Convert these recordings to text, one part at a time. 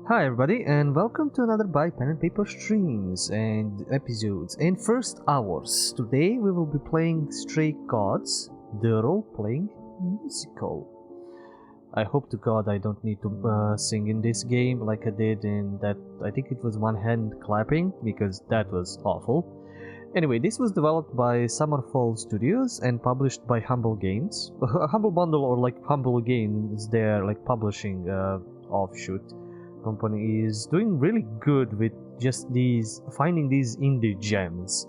Hi everybody and welcome to another by Pen and Paper streams and episodes and first hours. Today we will be playing Stray Gods, the role-playing musical. I hope to God I don't need to sing in this game like I did in that, I think it was one hand clapping because that was awful. Anyway, this was developed by Summerfall Studios and published by Humble Games. Humble Bundle or like Humble Games, their like publishing offshoot company is doing really good with just finding these indie gems.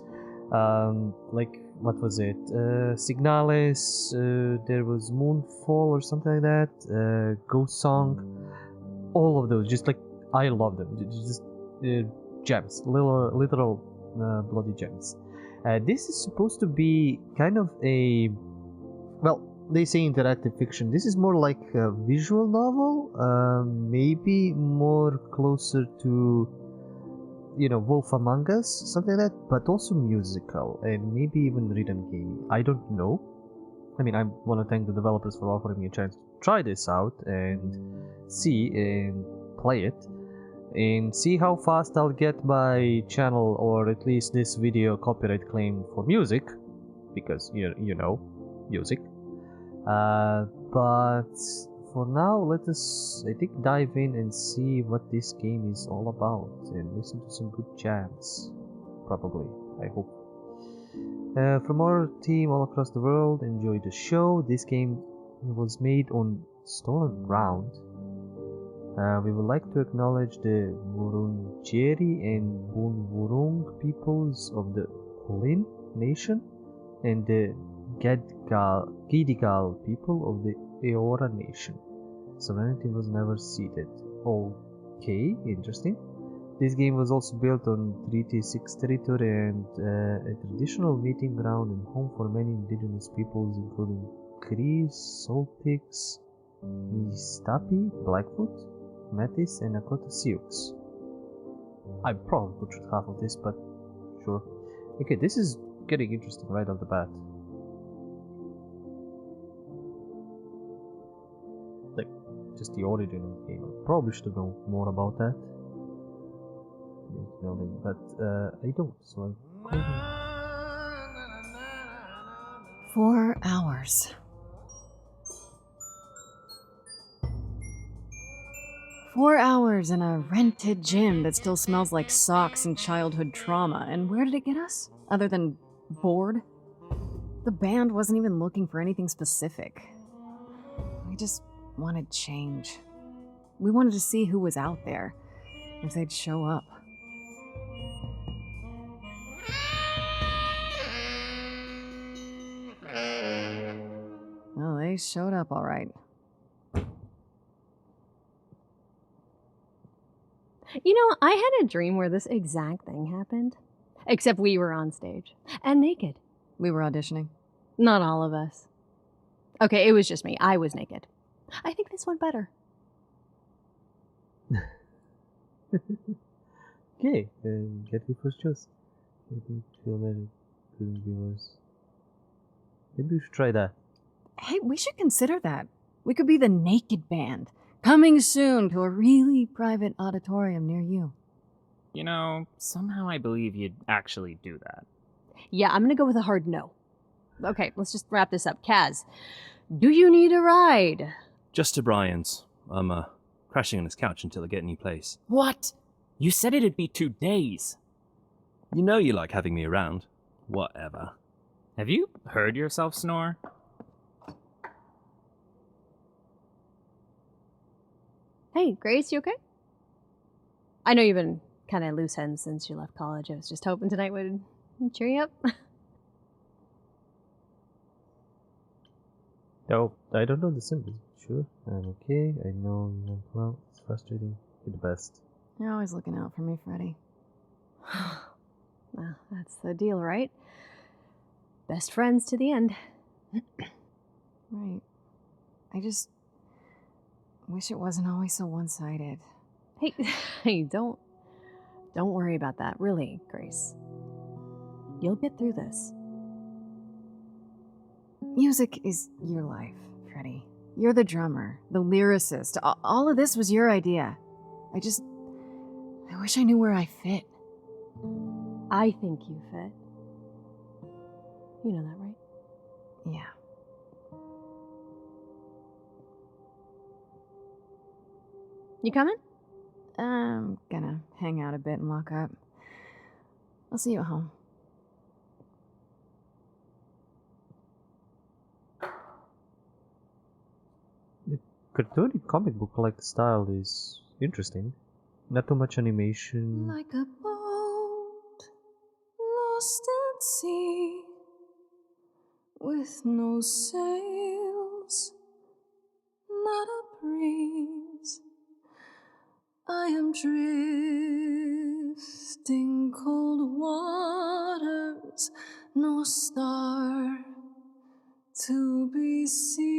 Like what was it? Signalis. There was Moonfall or something like that. Ghost Song. All of those, just like I love them. Just gems, literal bloody gems. This is supposed to be kind of a they say interactive fiction. This is more like a visual novel, maybe more closer to, Wolf Among Us, something like that, but also musical and maybe even rhythm gaming. I don't know. I mean, I want to thank the developers for offering me a chance to try this out and see and play it and see how fast I'll get my channel or at least this video copyright claim for music, because music. But for now, let us, I think, dive in and see what this game is all about and listen to some good jams. Probably, I hope. From our team all across the world, enjoy the show. This game was made on stolen ground. We would like to acknowledge the Wurundjeri and Bunwurrung peoples of the Kulin Nation and the Gadigal people of the Eora Nation. Sovereignty was never ceded. Okay, interesting. This game was also built on Treaty 6 territory and a traditional meeting ground and home for many indigenous peoples including Crees, Saltpigs, Istapi, Blackfoot, Metis, and Nakota Sioux. I probably butchered half of this, but sure. Okay, this is getting interesting right off the bat. Just the origin of the game. I probably should know more about that. But I don't, so I'm 4 hours. 4 hours in a rented gym that still smells like socks and childhood trauma. And where did it get us? Other than bored? The band wasn't even looking for anything specific. We just wanted change. We wanted to see who was out there, if they'd show up. Well, they showed up all right. You know, I had a dream where this exact thing happened. Except we were on stage. And naked. We were auditioning. Not all of us. Okay, it was just me. I was naked. I think this went better. Okay, get the first choice. Maybe feel that it couldn't be worse. Maybe we should try that. Hey, we should consider that. We could be the Naked Band. Coming soon to a really private auditorium near you. You know, somehow I believe you'd actually do that. Yeah, I'm gonna go with a hard no. Okay, let's just wrap this up. Kaz, do you need a ride? Just to Brian's. I'm crashing on his couch until I get a new place. What? You said it'd be 2 days. You know you like having me around. Whatever. Have you heard yourself snore? Hey, Grace, you okay? I know you've been kind of loose ends since you left college. I was just hoping tonight would cheer you up. No, I don't know the symptoms. Sure, I'm okay. I know you went well. It's frustrating. You're the best. You're always looking out for me, Freddy. Well, that's the deal, right? Best friends to the end. Right. I just wish it wasn't always so one-sided. Hey, don't worry about that. Really, Grace. You'll get through this. Music is your life, Freddy. You're the drummer, the lyricist. All of this was your idea. I wish I knew where I fit. I think you fit. You know that, right? Yeah. You coming? I'm gonna hang out a bit and lock up. I'll see you at home. The cartoony comic book-like style is interesting. Not too much animation. Like a boat lost at sea, with no sails, not a breeze. I am drifting cold waters, no star to be seen.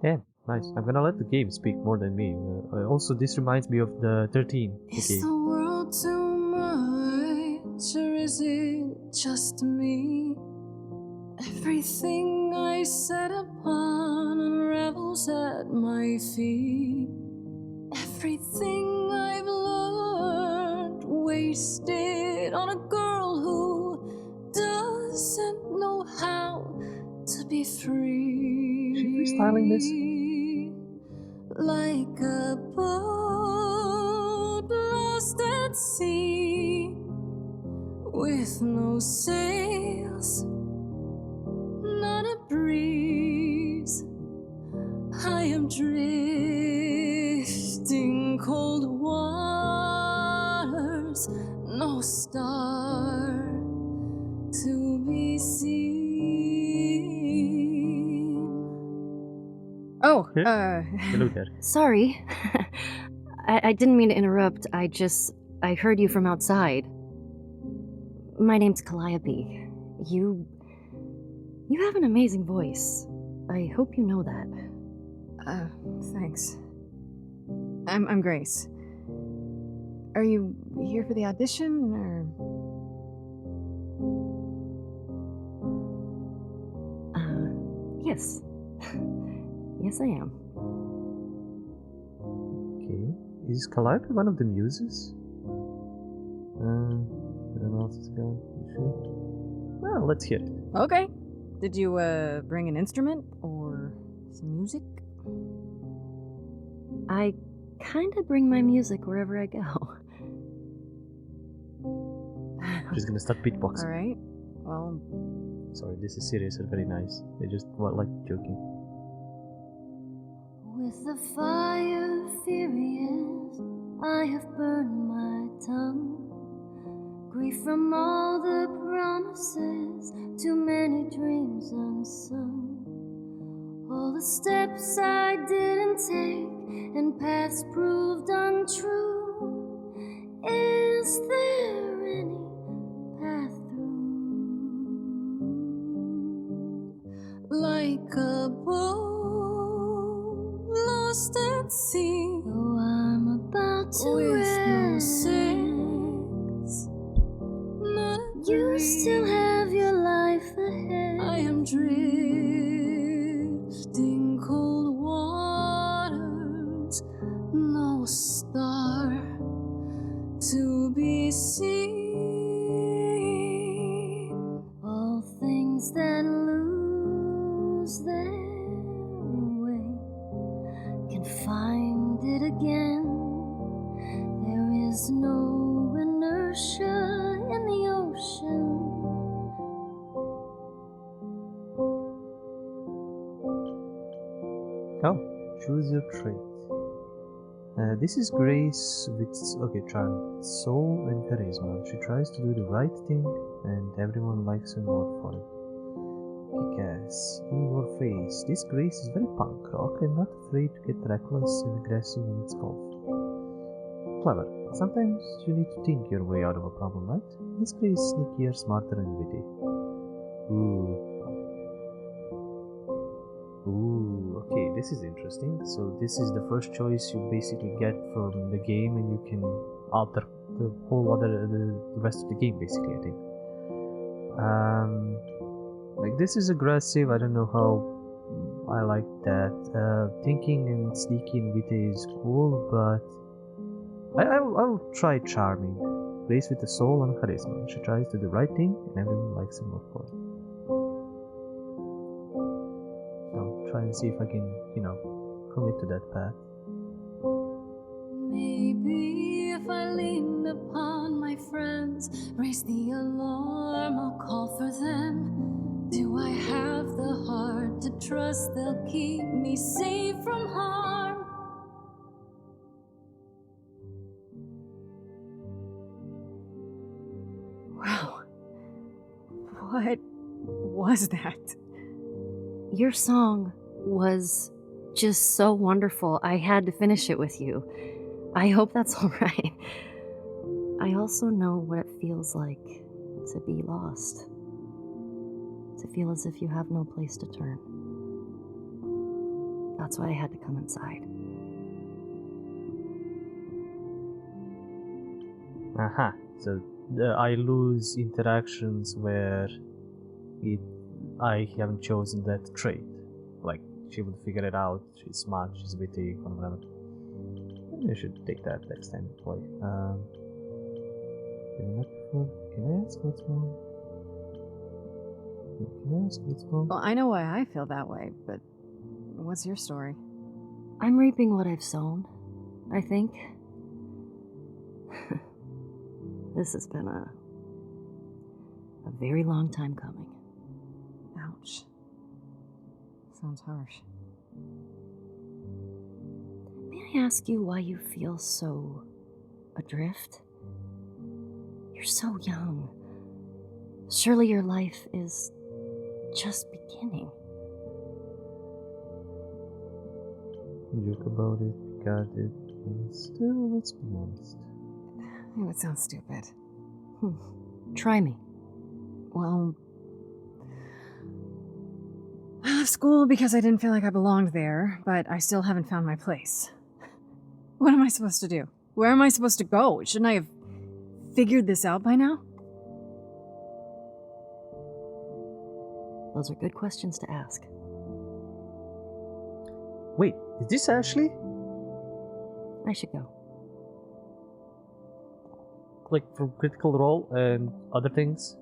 Yeah, nice. I'm gonna let the game speak more than me. Also, this reminds me of the 13 Is game. the world too much, or is it just me? Everything I set upon unravels at my feet. Everything I've learned wasted on a girl who doesn't know how to be free. Is she freestyling this? Like a boat lost at sea, with no sails, not a breeze. I am drifting cold waters, no star to be seen. Oh, Hello there. Sorry. I didn't mean to interrupt. I heard you from outside. My name's Calliope. You have an amazing voice. I hope you know that. Thanks. I'm Grace. Are you here for the audition, or? Yes. Yes, I am. Okay. Is Calliope one of the muses? I don't know if it's going. You sure? Well, let's hear it. Okay. Did you, bring an instrument, or some music? I kinda bring my music wherever I go. She's gonna start beatboxing. Alright. Well, Sorry, this is serious and very nice. I just like joking. With the fire furious, I have burned my tongue. Grief from all the promises, too many dreams unsung. All the steps I didn't take and paths proved untrue. Is there any path through? like a boat lost at sea, Oh, I'm about to with no rest. sails, not a You breeze. still have your life ahead. I am drifting cold waters, no star to be seen. All things that lose their way can find it again. There is no inertia in the ocean. Oh, choose your trait. This is Grace with charm, soul, and charisma. She tries to do the right thing, and everyone likes her more for it. Kick-ass, in your face. This Grace is very punk rock and not afraid to get reckless and aggressive in its golf. Clever. Sometimes you need to think your way out of a problem, right? This Grace is sneakier, smarter, and witty. Ooh, okay, this is interesting. So this is the first choice you basically get from the game, and you can alter the rest of the game, basically, I think. Like, this is aggressive. I don't know how I like that. Thinking and sneaky and witty is cool, but I'll try charming. Grace with the soul and charisma. She tries to do the right thing, and everyone likes her more for it. I'll try and see if I can, commit to that path. Maybe if I lean upon my friends, raise the alarm, I'll call for them. Do I have the heart to trust they'll keep me safe from harm? Wow. What was that? Your song was just so wonderful. I had to finish it with you. I hope that's all right. I also know what it feels like to be lost. To feel as if you have no place to turn. That's why I had to come inside. Aha. So I lose interactions where I haven't chosen that trait. Like, she would figure it out, she's smart, she's witty, or whatever. Maybe I should take that next time to play. Can I ask what's wrong? Can I ask what's wrong? Well, I know why I feel that way, but what's your story? I'm reaping what I've sown, I think. This has been a very long time coming. Ouch. Sounds harsh. May I ask you why you feel so adrift? You're so young. Surely your life is just beginning. Joke about it, got it, and still, let's be honest. It would sound stupid. Try me. Well, I left school because I didn't feel like I belonged there, but I still haven't found my place. What am I supposed to do? Where am I supposed to go? Shouldn't I have figured this out by now? Those are good questions to ask. Wait, is this Ashley? I should go. Like from Critical Role and other things?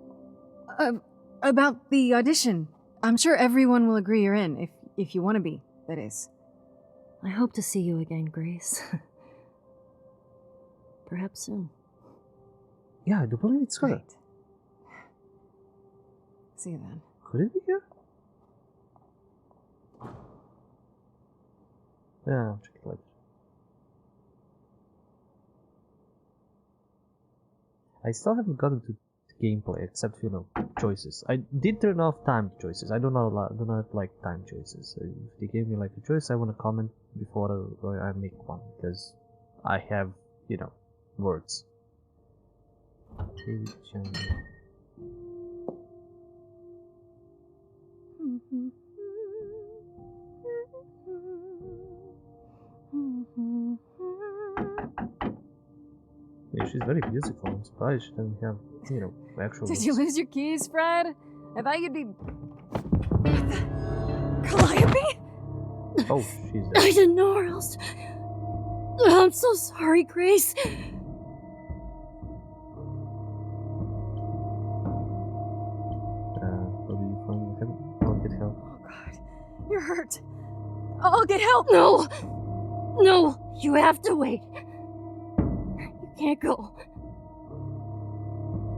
About the audition. I'm sure everyone will agree you're in, if you want to be, that is. I hope to see you again, Grace. Perhaps soon. Yeah, I do believe it's her. Great. See you then. Could it be her? Yeah, I'll check it later. I still haven't gotten to gameplay except choices. I did turn off time choices. I do not like time choices. So if they gave me like a choice, I want to comment before I make one because I have words. Yeah, she's very musical. I'm surprised she doesn't have actual. Did you lose your keys, Fred? I thought you'd be. Calliope? Oh, she's there. I didn't know where else. I'm so sorry, Grace. What do you find? I'll get help. Oh, God. You're hurt. I'll get help. No! No! You have to wait. You can't go.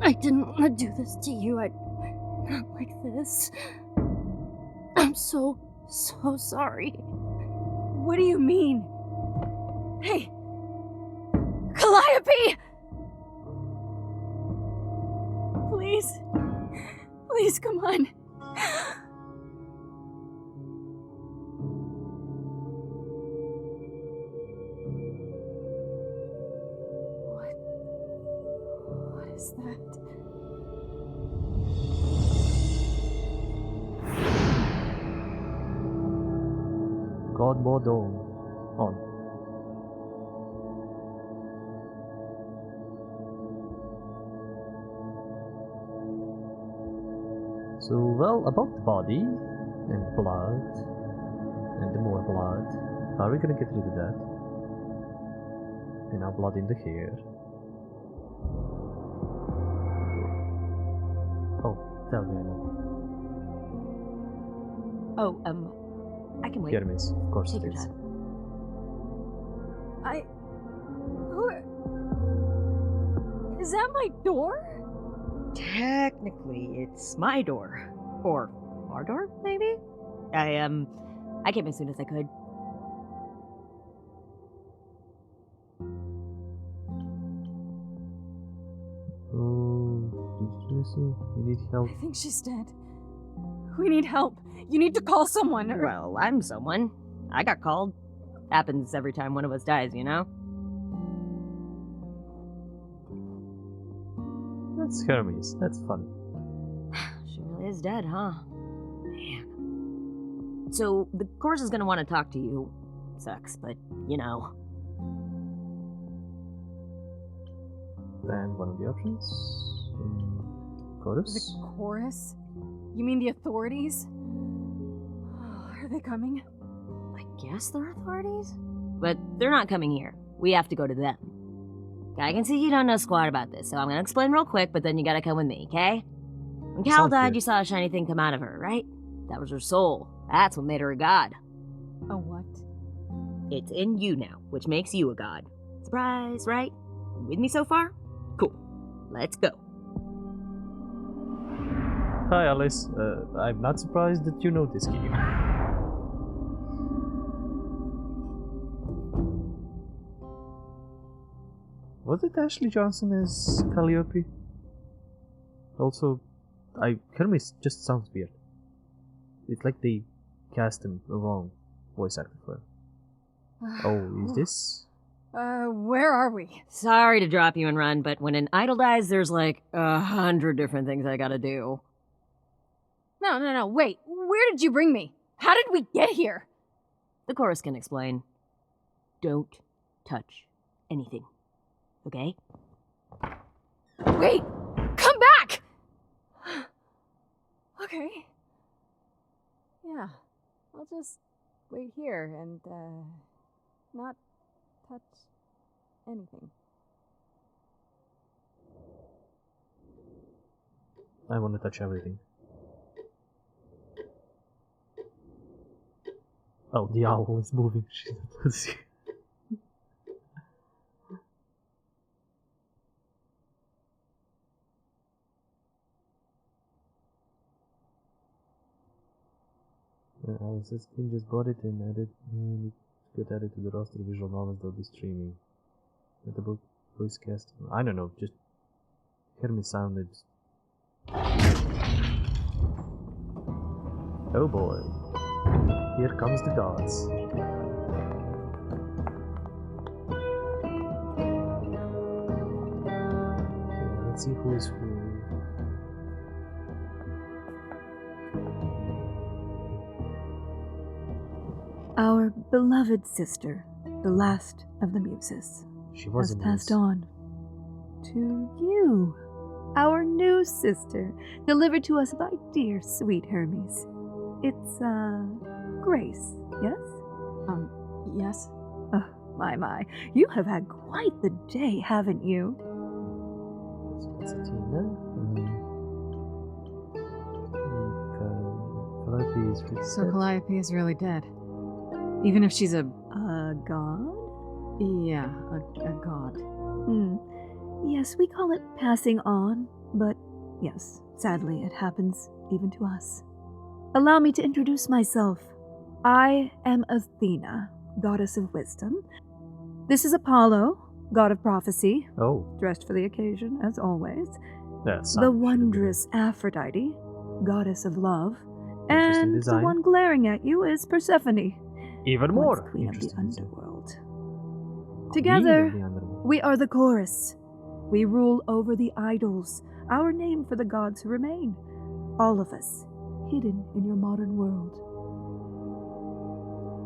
I didn't want to do this to you. Not like this. I'm so sorry. What do you mean? Hey! Calliope! Please. Please, come on. What is that? God mode on. So, well, about the body and blood. And the more blood. How are we gonna get rid of that? And now blood in the hair. Oh, tell me. Oh, I can wait. Hermes, of course Take it your is. time. Is that my door? Technically, it's my door. Or our door, maybe? I came as soon as I could. Oh, did you listen? We need help. I think she's dead. We need help. You need to call someone. Or... Well, I'm someone. I got called. Happens every time one of us dies, you know? That's Hermes. That's funny. She really is dead, huh? Man. So, the chorus is gonna want to talk to you. Sucks, but, you know. And one of the options. Chorus? The chorus? You mean the authorities? Are they coming? I guess they're authorities? But they're not coming here. We have to go to them. I can see you don't know squat about this, so I'm gonna explain real quick, but then you gotta come with me, okay? When Cal Sounds died, good. you saw a shiny thing come out of her, right? That was her soul. That's what made her a god. A what? It's in you now, which makes you a god. Surprise, right? You with me so far? Cool. Let's go. Hi Alice. I'm not surprised that you know this game. Was it Ashley Johnson as Calliope? Also, Hermes just sounds weird. It's like they cast him a wrong voice actor for him. Oh, is this? Where are we? Sorry to drop you and run, but when an idol dies, there's like 100 different things I gotta do. No, wait. Where did you bring me? How did we get here? The chorus can explain. Don't touch anything. Okay? Wait! Come back! Okay. Yeah. I'll just wait here and, not touch anything. I want to touch everything. Oh, the owl is moving. Alice's Queen just got it and added get added to the roster of visual novels they'll be streaming. What about voice casting? I don't know, just Hermes sounded. Oh boy. Here comes the gods. Okay, let's see who is who. Our beloved sister, the last of the muses, She was has a passed muse. on to you, our new sister, delivered to us by dear sweet Hermes. It's, Grace, yes? Yes? Oh, my. You have had quite the day, haven't you? That's Tina. Calliope is pretty So dead. Calliope is really dead. Even if she's a... A god? Yeah, a god. Yes, we call it passing on, but yes, sadly it happens even to us. Allow me to introduce myself. I am Athena, goddess of wisdom. This is Apollo, god of prophecy, Oh, dressed for the occasion, as always. that's The wondrous Aphrodite, goddess of love. Interesting And design. the one glaring at you is Persephone, even once more queen of the interesting design. underworld. Queen Together, of the underworld. we are the chorus. We rule over the idols, our name for the gods who remain. All of us, hidden in your modern world.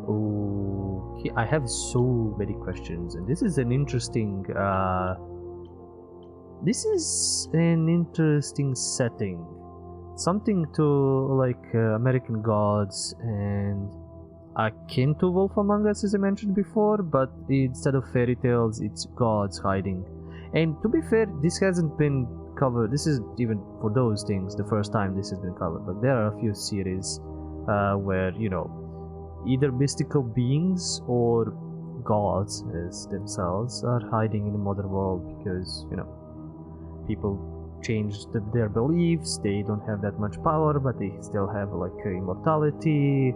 Okay, I have so many questions, and this is an interesting. This is an interesting setting. Something to like American gods, and akin to Wolf Among Us, as I mentioned before, but instead of fairy tales, it's gods hiding. And to be fair, this hasn't been covered. This is even for those things the first time this has been covered. But there are a few series where, you know, either mystical beings or gods as themselves are hiding in the modern world because, you know, people changed their beliefs. They don't have that much power, but they still have like immortality.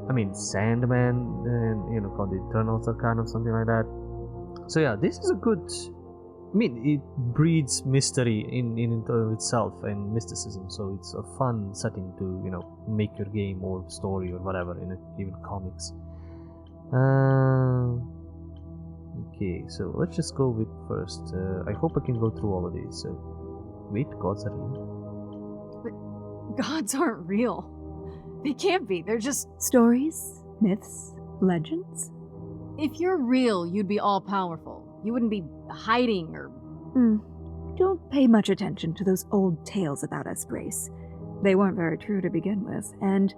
I mean, Sandman, and you know, called the Eternals or kind of something like that. So yeah, this is a good. I mean, it breeds mystery in itself and mysticism. So it's a fun setting to, you know, make your game or story or whatever in it, even comics. Okay, so let's just go with first. I hope I can go through all of these. So, wait, gods are real. But gods aren't real. They can't be. They're just. Stories, myths, legends? If you're real, you'd be all powerful. You wouldn't be hiding or. Don't pay much attention to those old tales about us, Grace. They weren't very true to begin with, and,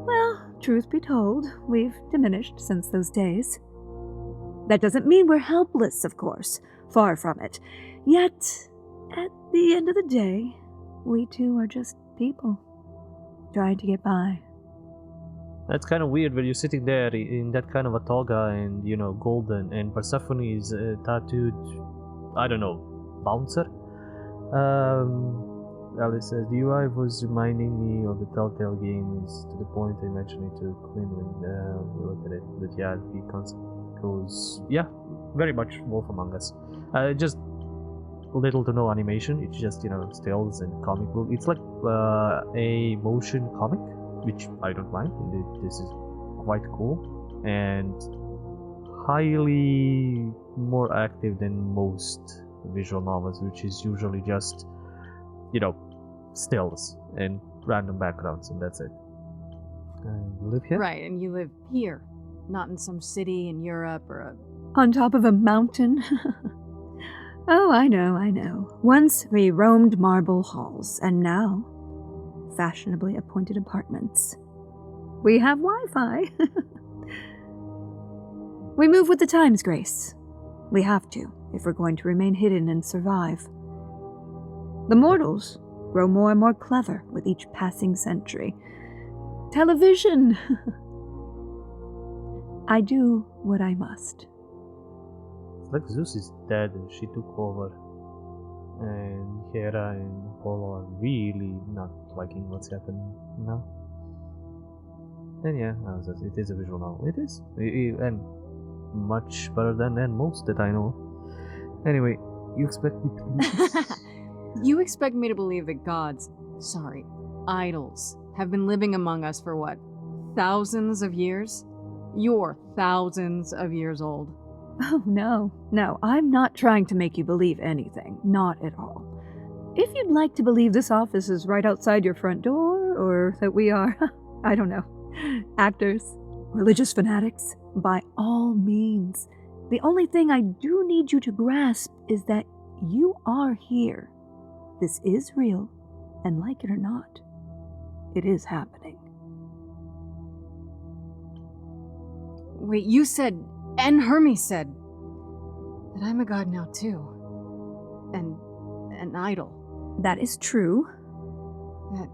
well, truth be told, we've diminished since those days. That doesn't mean we're helpless, of course. Far from it. Yet, at the end of the day, we too are just people, trying to get by. That's kind of weird when you're sitting there in that kind of a toga and, you know, golden, and Persephone is tattooed, I don't know, bouncer? Alice says, the UI was reminding me of the Telltale games to the point I mentioned it to Quinn when we looked at it. But yeah, the concept goes, yeah, very much Wolf Among Us. Just little to no animation, it's just, you know, stills and comic book. It's like a motion comic, which I don't mind. This is quite cool and highly more active than most visual novels, which is usually just, you know, stills and random backgrounds, and that's it. And you live here? Right, and you live here, not in some city in Europe or a. On top of a mountain? Oh, I know. Once we roamed marble halls, and now fashionably appointed apartments. We have Wi-Fi. We move with the times, Grace. We have to, if we're going to remain hidden and survive. The mortals grow more and more clever with each passing century. Television! I do what I must. It's like Zeus is dead and she took over. And Hera and Apollo are really not liking what's happening now. And yeah, it is a visual novel. It is. And much better than most that I know. Anyway, you expect me to believe this? You expect me to believe that gods, idols, have been living among us for what? Thousands of years? You're thousands of years old. Oh, no, I'm not trying to make you believe anything. Not at all. If you'd like to believe this office is right outside your front door, or that we are, I don't know, actors, religious fanatics, by all means. The only thing I do need you to grasp is that you are here. This is real, and like it or not, it is happening. Wait, you said, and Hermes said, that I'm a god now too. And an idol. That is true. That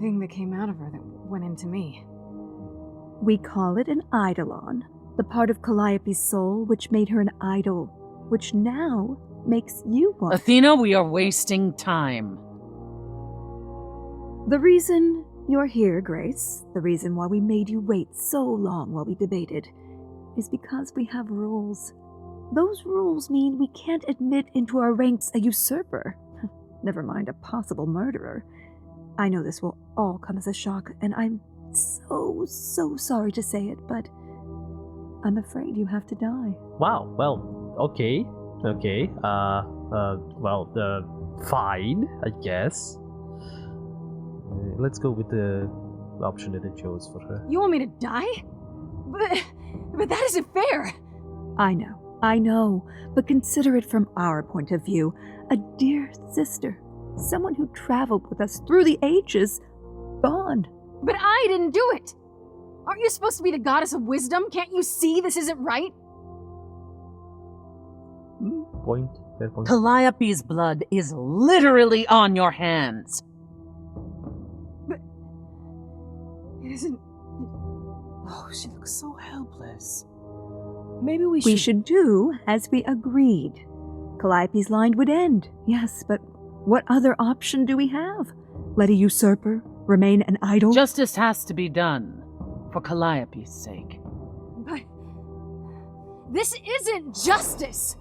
thing that came out of her that went into me. We call it an eidolon, the part of Calliope's soul which made her an idol, which now makes you one. Athena, we are wasting time. The reason you're here, Grace, the reason why we made you wait so long while we debated, is because we have rules. Those rules mean we can't admit into our ranks a usurper, never mind a possible murderer. I know this will all come as a shock, and I'm so sorry to say it, but I'm afraid you have to die. Wow, well, okay. Fine, I guess. Let's go with the option that I chose for her. You want me to die? But that isn't fair! I know, but consider it from our point of view. A dear sister, someone who traveled with us through the ages, gone. But I didn't do it! Aren't you supposed to be the goddess of wisdom? Can't you see this isn't right? Point. Fair point. Calliope's blood is literally on your hands. It isn't. Oh, she looks so helpless. Maybe we We should do as we agreed. Calliope's line would end, yes, but what other option do we have? Let a usurper remain an idol? Justice has to be done, for Calliope's sake. But this isn't justice!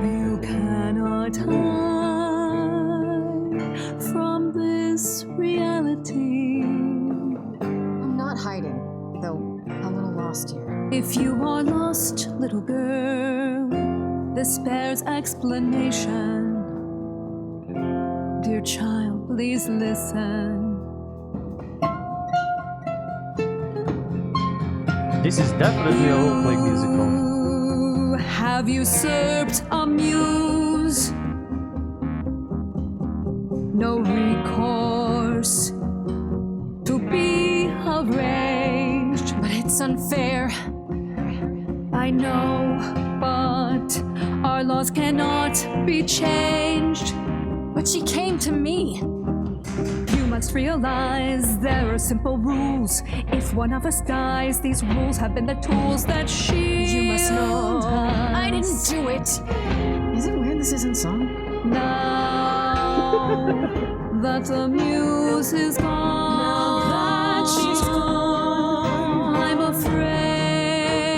You cannot hide from this reality. I'm not hiding, though a little lost here. If you are lost, little girl, this bears explanation. Dear child, please listen. This is definitely a role-playing musical. You have usurped a muse. No recourse to be arranged. But it's unfair. I know, but our laws cannot be changed. But she came to me. You must realize there are simple rules. If one of us dies, these rules have been the tools that shield You must know I didn't us. do it. Is it weird this isn't song? Now that the muse is gone, Now that she's gone, I'm afraid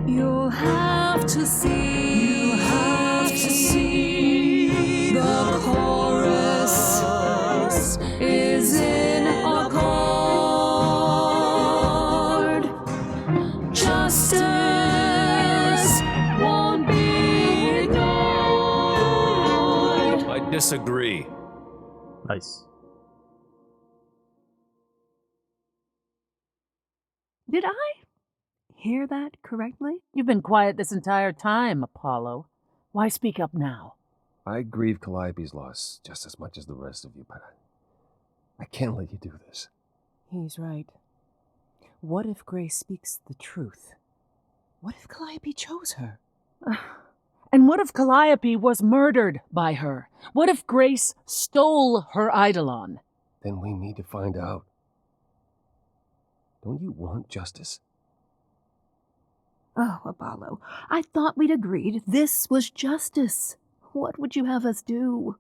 you'll have to see. You have to see the chorus is in accord. Justice won't be ignored. I disagree. Nice. Did I hear that correctly? You've been quiet this entire time, Apollo. Why speak up now? I grieve Calliope's loss just as much as the rest of you, but I can't let you do this. He's right. What if Grace speaks the truth? What if Calliope chose her? And what if Calliope was murdered by her? What if Grace stole her eidolon? Then we need to find out. Don't you want justice? Oh, Apollo, I thought we'd agreed this was justice. What would you have us do?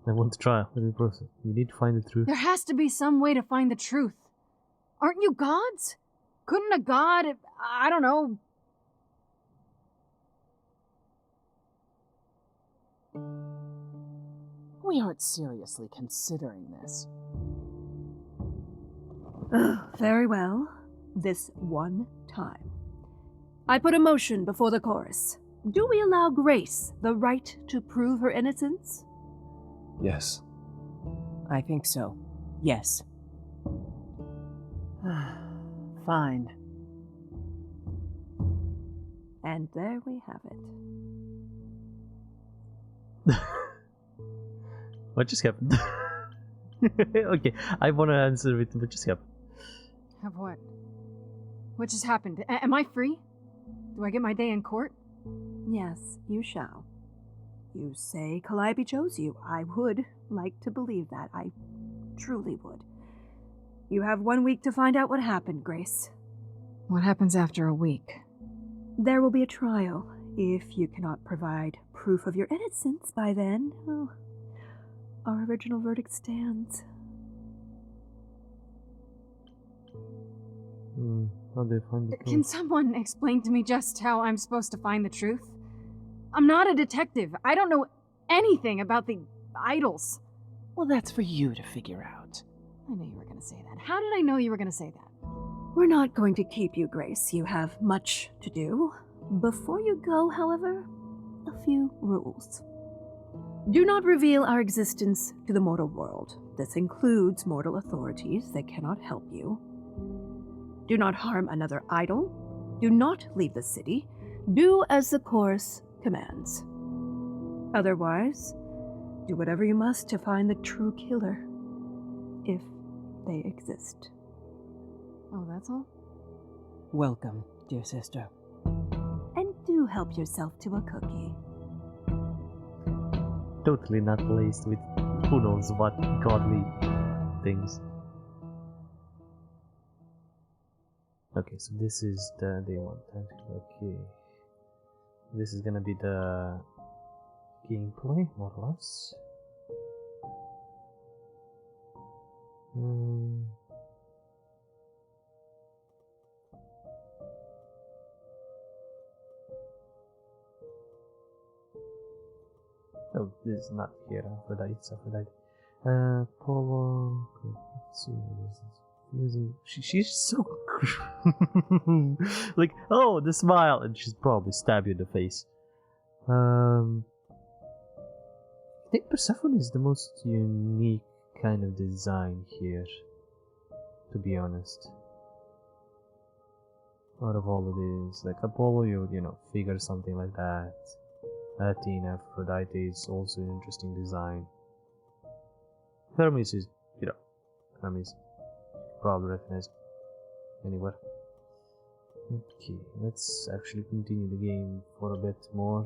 I want to try. Let me process. We need to find the truth. There has to be some way to find the truth. Aren't you gods? Couldn't a god, I don't know... We aren't seriously considering this. Very well. This one time. I put a motion before the chorus. Do we allow Grace the right to prove her innocence? Yes. I think so. Yes. Fine. And there we have it. What just happened? Okay, I want to answer it. What just happened? Have what? What just happened? Am I free? Do I get my day in court? Yes, you shall. You say Calliope chose you. I would like to believe that. I truly would. You have 1 week to find out what happened, Grace. What happens after a week? There will be a trial. If you cannot provide proof of your innocence by then, well, our original verdict stands. How do you find the Can truth? someone explain to me just how I'm supposed to find the truth? I'm not a detective. I don't know anything about the idols. Well, that's for you to figure out. I knew you were going to say that. How did I know you were going to say that? We're not going to keep you, Grace. You have much to do. Before you go, however, a few rules. Do not reveal our existence to the mortal world. This includes mortal authorities that cannot help you. Do not harm another idol Do not leave the city. Do as the chorus commands. Otherwise, do whatever you must to find the true killer. If they exist. Oh, that's all? Welcome, dear sister. And do help yourself to a cookie. Totally not laced with who knows what godly things. Okay, so this is the day one. Okay. This is gonna be the gameplay, more or less. Oh, this is not here. Aphrodite, it's Aphrodite. Polo. Let's see what is this. She's so like, oh, the smile, and she's probably stab you in the face. I think Persephone is the most unique kind of design here, to be honest. Out of all of these, like Apollo, you would, figure something like that. Athena, Aphrodite is also an interesting design. Hermes is, Hermes probably recognized anywhere. Okay, let's actually continue the game for a bit more.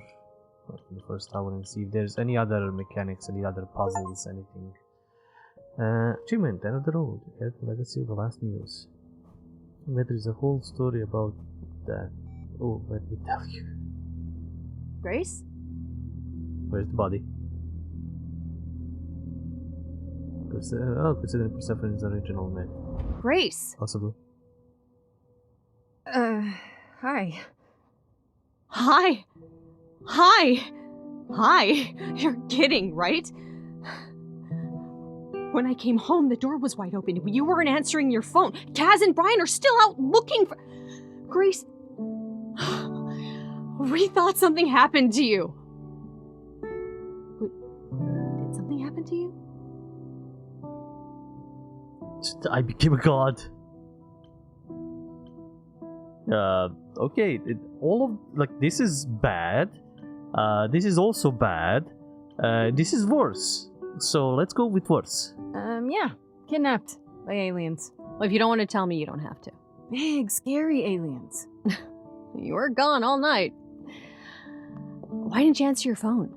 The first hour and see if there's any other mechanics, any other puzzles, anything. Achievement, end of the road. Legacy of the last news. There is a whole story about that. Oh, let me tell you. Grace? Where's the body? Considering Persephone's original name. Grace! Possible. Hi. Hi! Hi! Hi! You're kidding, right? When I came home, the door was wide open. You weren't answering your phone. Kaz and Brian are still out looking for... Grace... We thought something happened to you. Wait, did something happen to you? I became a god. Okay, this is bad. This is also bad. This is worse. So let's go with worse. Yeah. Kidnapped by aliens. Well, if you don't want to tell me, you don't have to. Big, scary aliens. You were gone all night. Why didn't you answer your phone?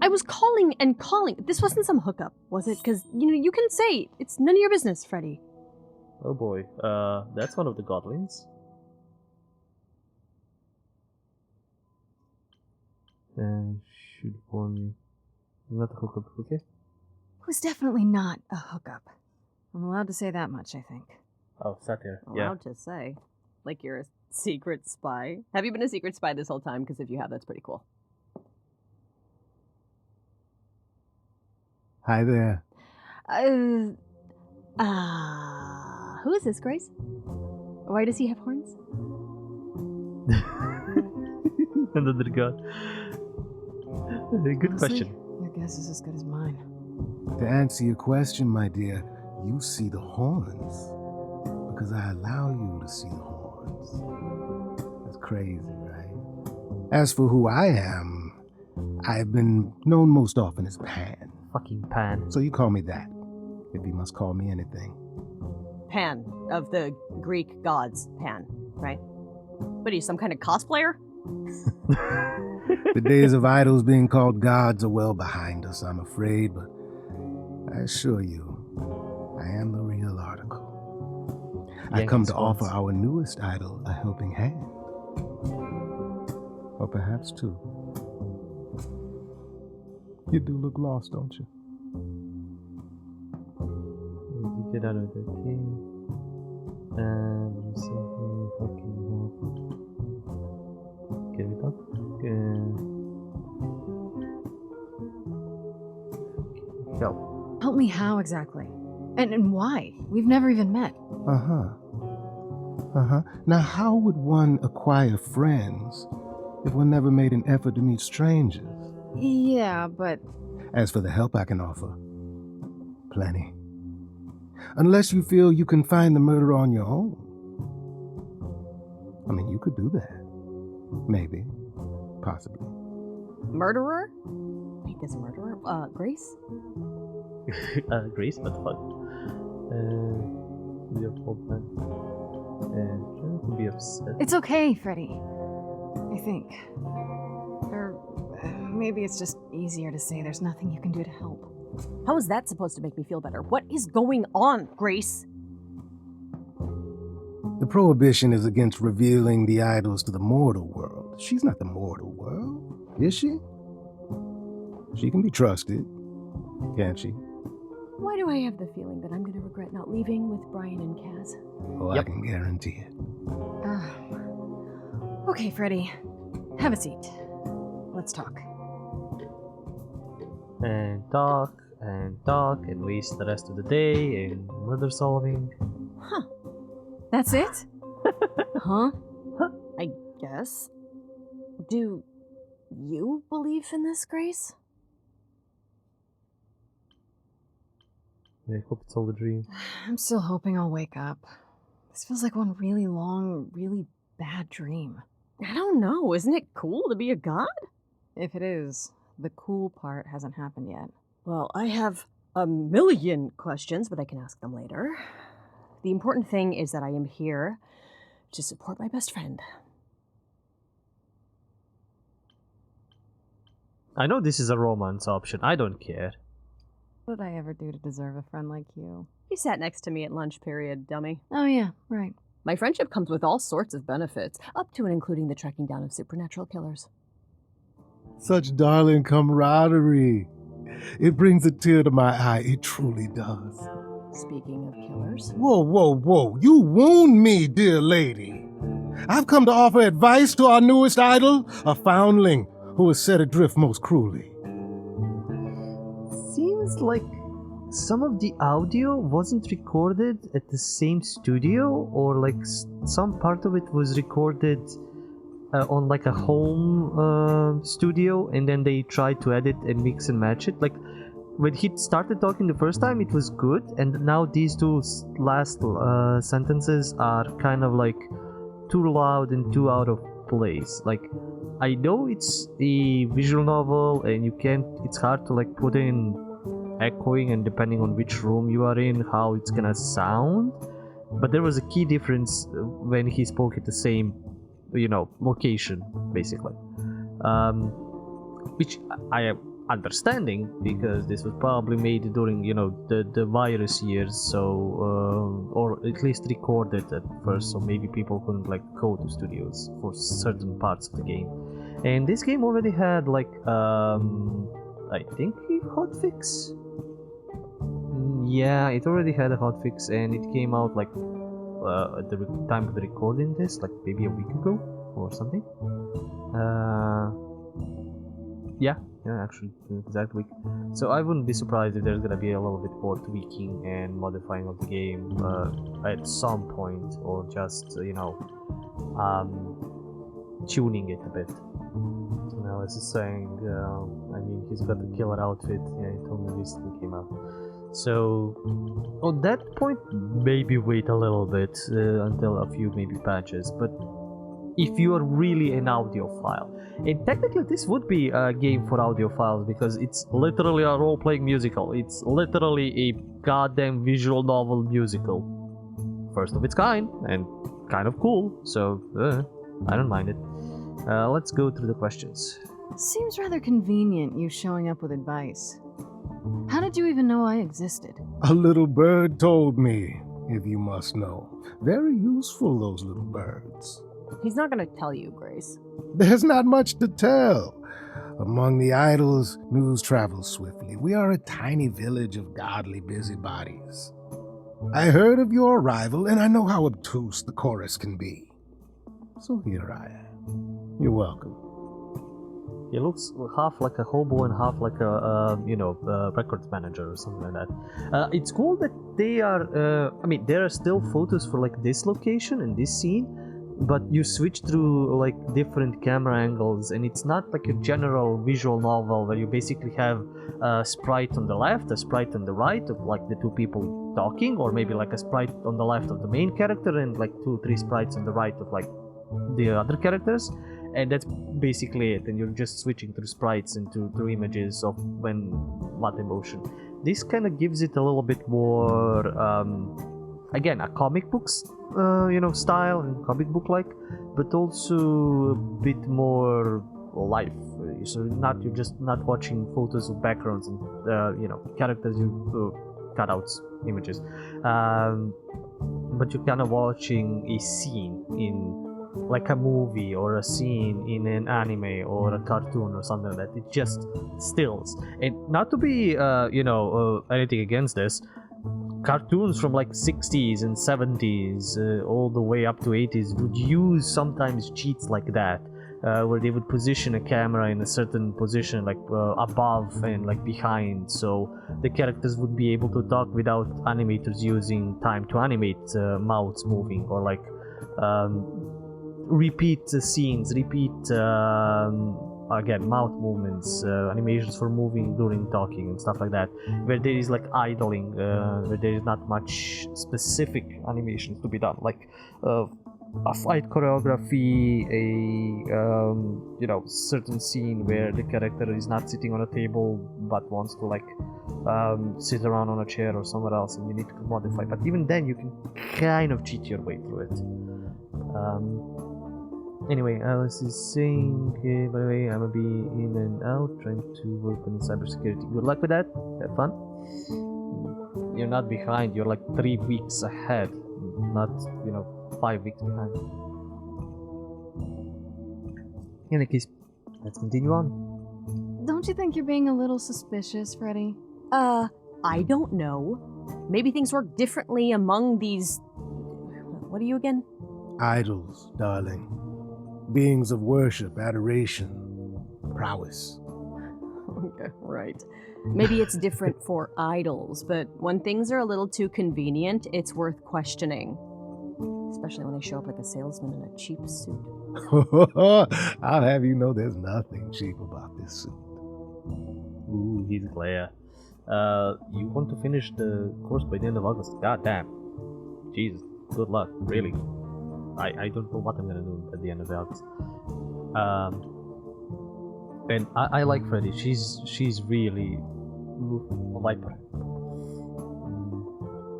I was calling and calling. This wasn't some hookup, was it? Because, you can say it's none of your business, Freddy. Oh boy, that's one of the godlings. Should warn you. Not a hookup, okay? It was definitely not a hookup. I'm allowed to say that much, I think. Oh, satire. Allowed to say. Like you're a secret spy. Have you been a secret spy this whole time? Because if you have, that's pretty cool. Hi there. Who is this, Grace? Why does he have horns? Another god. Good question. Your guess is as good as mine. To answer your question, my dear, you see the horns because I allow you to see the horns. That's crazy, right? As for who I am, I've been known most often as Pan. Fucking Pan. So you call me that, if you must call me anything. Pan, of the Greek gods, Pan, right? What are you, some kind of cosplayer? The days of idols being called gods are well behind us, I'm afraid, but I assure you, I am the real article. I've come to offer our newest idol a helping hand. Or perhaps two. You do look lost, don't you? Get out of the game. And something fucking help. Get it up. Help. Help me how exactly? And why? We've never even met. Now how would one acquire friends if one never made an effort to meet strangers? Yeah, but... As for the help I can offer, plenty. Unless you feel you can find the murderer on your own. I mean, you could do that. Maybe. Possibly. Murderer? Wait, there's a murderer? Grace? Grace, what the fuck? Your old man. Trying to be upset. It's okay, Freddy. I think. Or maybe it's just easier to say there's nothing you can do to help. How is that supposed to make me feel better? What is going on, Grace? The prohibition is against revealing the idols to the mortal world. She's not the mortal world, is she? She can be trusted, can't she? Why do I have the feeling that I'm going to regret not leaving with Brian and Kaz? Oh, I can guarantee it. Okay, Freddy. Have a seat. Let's talk. And talk, and waste the rest of the day in murder solving. Huh. That's it? Huh? I guess. Do you believe in this, Grace? I hope it's all a dream. I'm still hoping I'll wake up. This feels like one really long, really bad dream. I don't know. Isn't it cool to be a god? If it is, the cool part hasn't happened yet. Well, I have a million questions, but I can ask them later. The important thing is that I am here to support my best friend. I know this is a romance option. I don't care. What did I ever do to deserve a friend like you? You sat next to me at lunch period, dummy. Oh yeah, right. My friendship comes with all sorts of benefits, up to and including the tracking down of supernatural killers. Such darling camaraderie. It brings a tear to my eye. It truly does. Speaking of killers. Whoa, whoa, whoa. You wound me, dear lady. I've come to offer advice to our newest idol, a foundling who was set adrift most cruelly. Seems like some of the audio wasn't recorded at the same studio, or like some part of it was recorded on like a home studio, and then they tried to edit and mix and match it. Like when he started talking the first time, it was good, and now these two last sentences are kind of like too loud and too out of place. Like, I know it's a visual novel, and you can't. It's hard to like put in echoing, and depending on which room you are in, how it's gonna sound. But there was a key difference when he spoke at the same, location, basically. Which I am understanding, because this was probably made during, the virus years, so or at least recorded at first, so maybe people couldn't like go to studios for certain parts of the game. And this game already had like I think a hotfix. Yeah, it already had a hotfix, and it came out like at the time of the recording this, like maybe a week ago or something. Yeah, actually, exact week. So I wouldn't be surprised if there's gonna be a little bit more tweaking and modifying of the game at some point, or just tuning it a bit. I was just saying, I mean, he's got a killer outfit. Yeah, it only recently came out. So on that point, maybe wait a little bit until a few maybe patches. But if you are really an audiophile, and technically this would be a game for audiophiles, because it's literally a role-playing musical. It's literally a goddamn visual novel musical, first of its kind, and kind of cool. So I don't mind it. Let's go through the questions. Seems rather convenient, you showing up with advice. How did you even know I existed? A little bird told me, if you must know. Very useful, those little birds. He's not going to tell you, Grace. There's not much to tell. Among the idols, news travels swiftly. We are a tiny village of godly busybodies. I heard of your arrival, and I know how obtuse the chorus can be. So here I am. You're welcome. He looks half like a hobo and half like a records manager or something like that. It's cool that they are. There are still photos for like this location and this scene, but you switch through like different camera angles, and it's not like a general visual novel where you basically have a sprite on the left, a sprite on the right of like the two people talking, or maybe like a sprite on the left of the main character and like 2-3 sprites on the right of like the other characters, and that's basically it. And you're just switching through sprites and through images of when what emotion. This kind of gives it a little bit more, again, a comic books, style and comic book like, but also a bit more life. So you're just not watching photos of backgrounds and characters, cutouts, images, but you're kind of watching a scene in like a movie or a scene in an anime or a cartoon or something like that. It just stills. And not to be anything against this, cartoons from like 60s and 70s all the way up to 80s would use sometimes cheats like that, where they would position a camera in a certain position, like above and like behind, so the characters would be able to talk without animators using time to animate mouths moving, or like repeat scenes, again, mouth movements, animations for moving during talking and stuff like that, where there is like idling, where there is not much specific animations to be done, like a fight choreography, a certain scene where the character is not sitting on a table but wants to like sit around on a chair or somewhere else, and you need to modify. But even then, you can kind of cheat your way through it. Anyway, Alice is saying, by the way, I'm gonna be in and out trying to work on cybersecurity. Good luck with that. Have fun. You're not behind. You're like 3 weeks ahead, not 5 weeks behind. In any case, let's continue on. Don't you think you're being a little suspicious, Freddy? I don't know. Maybe things work differently among these... What are you again? Idols, darling. Beings of worship, adoration, prowess. Okay, right. Maybe it's different for idols, but when things are a little too convenient, it's worth questioning. Especially when they show up like a salesman in a cheap suit. I'll have you know there's nothing cheap about this suit. Ooh, he's glare. You want to finish the course by the end of August? God damn. Jesus, good luck, really. I don't know what I'm gonna do at the end of the August. And I like Freddy. She's really a viper.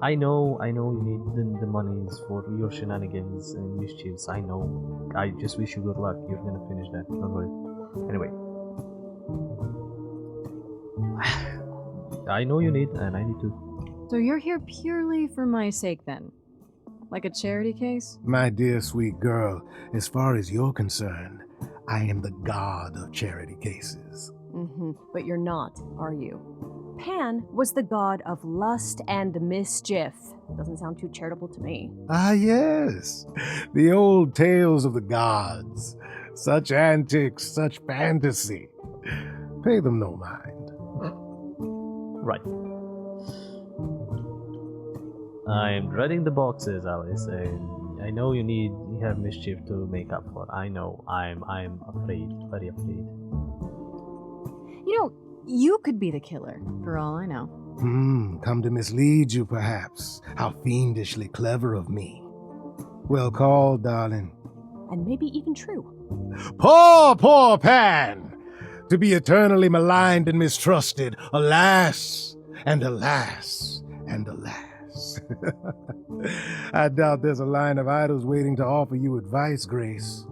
I know you need the monies for your shenanigans and mischiefs. I know. I just wish you good luck. You're gonna finish that. Don't worry. Anyway. I know you need, and I need to. So you're here purely for my sake then? Like a charity case? My dear sweet girl, as far as you're concerned, I am the god of charity cases. But you're not, are you? Pan was the god of lust and mischief. Doesn't sound too charitable to me. Ah, yes. The old tales of the gods. Such antics, such fantasy. Pay them no mind. Right. I'm dreading the boxes, Alice, and I know you have mischief to make up for. I know. I'm afraid, very afraid. You could be the killer, for all I know. Come to mislead you, perhaps. How fiendishly clever of me. Well called, darling. And maybe even true. Poor Pan! To be eternally maligned and mistrusted. Alas, and alas, and alas. I doubt there's a line of idols waiting to offer you advice, Grace.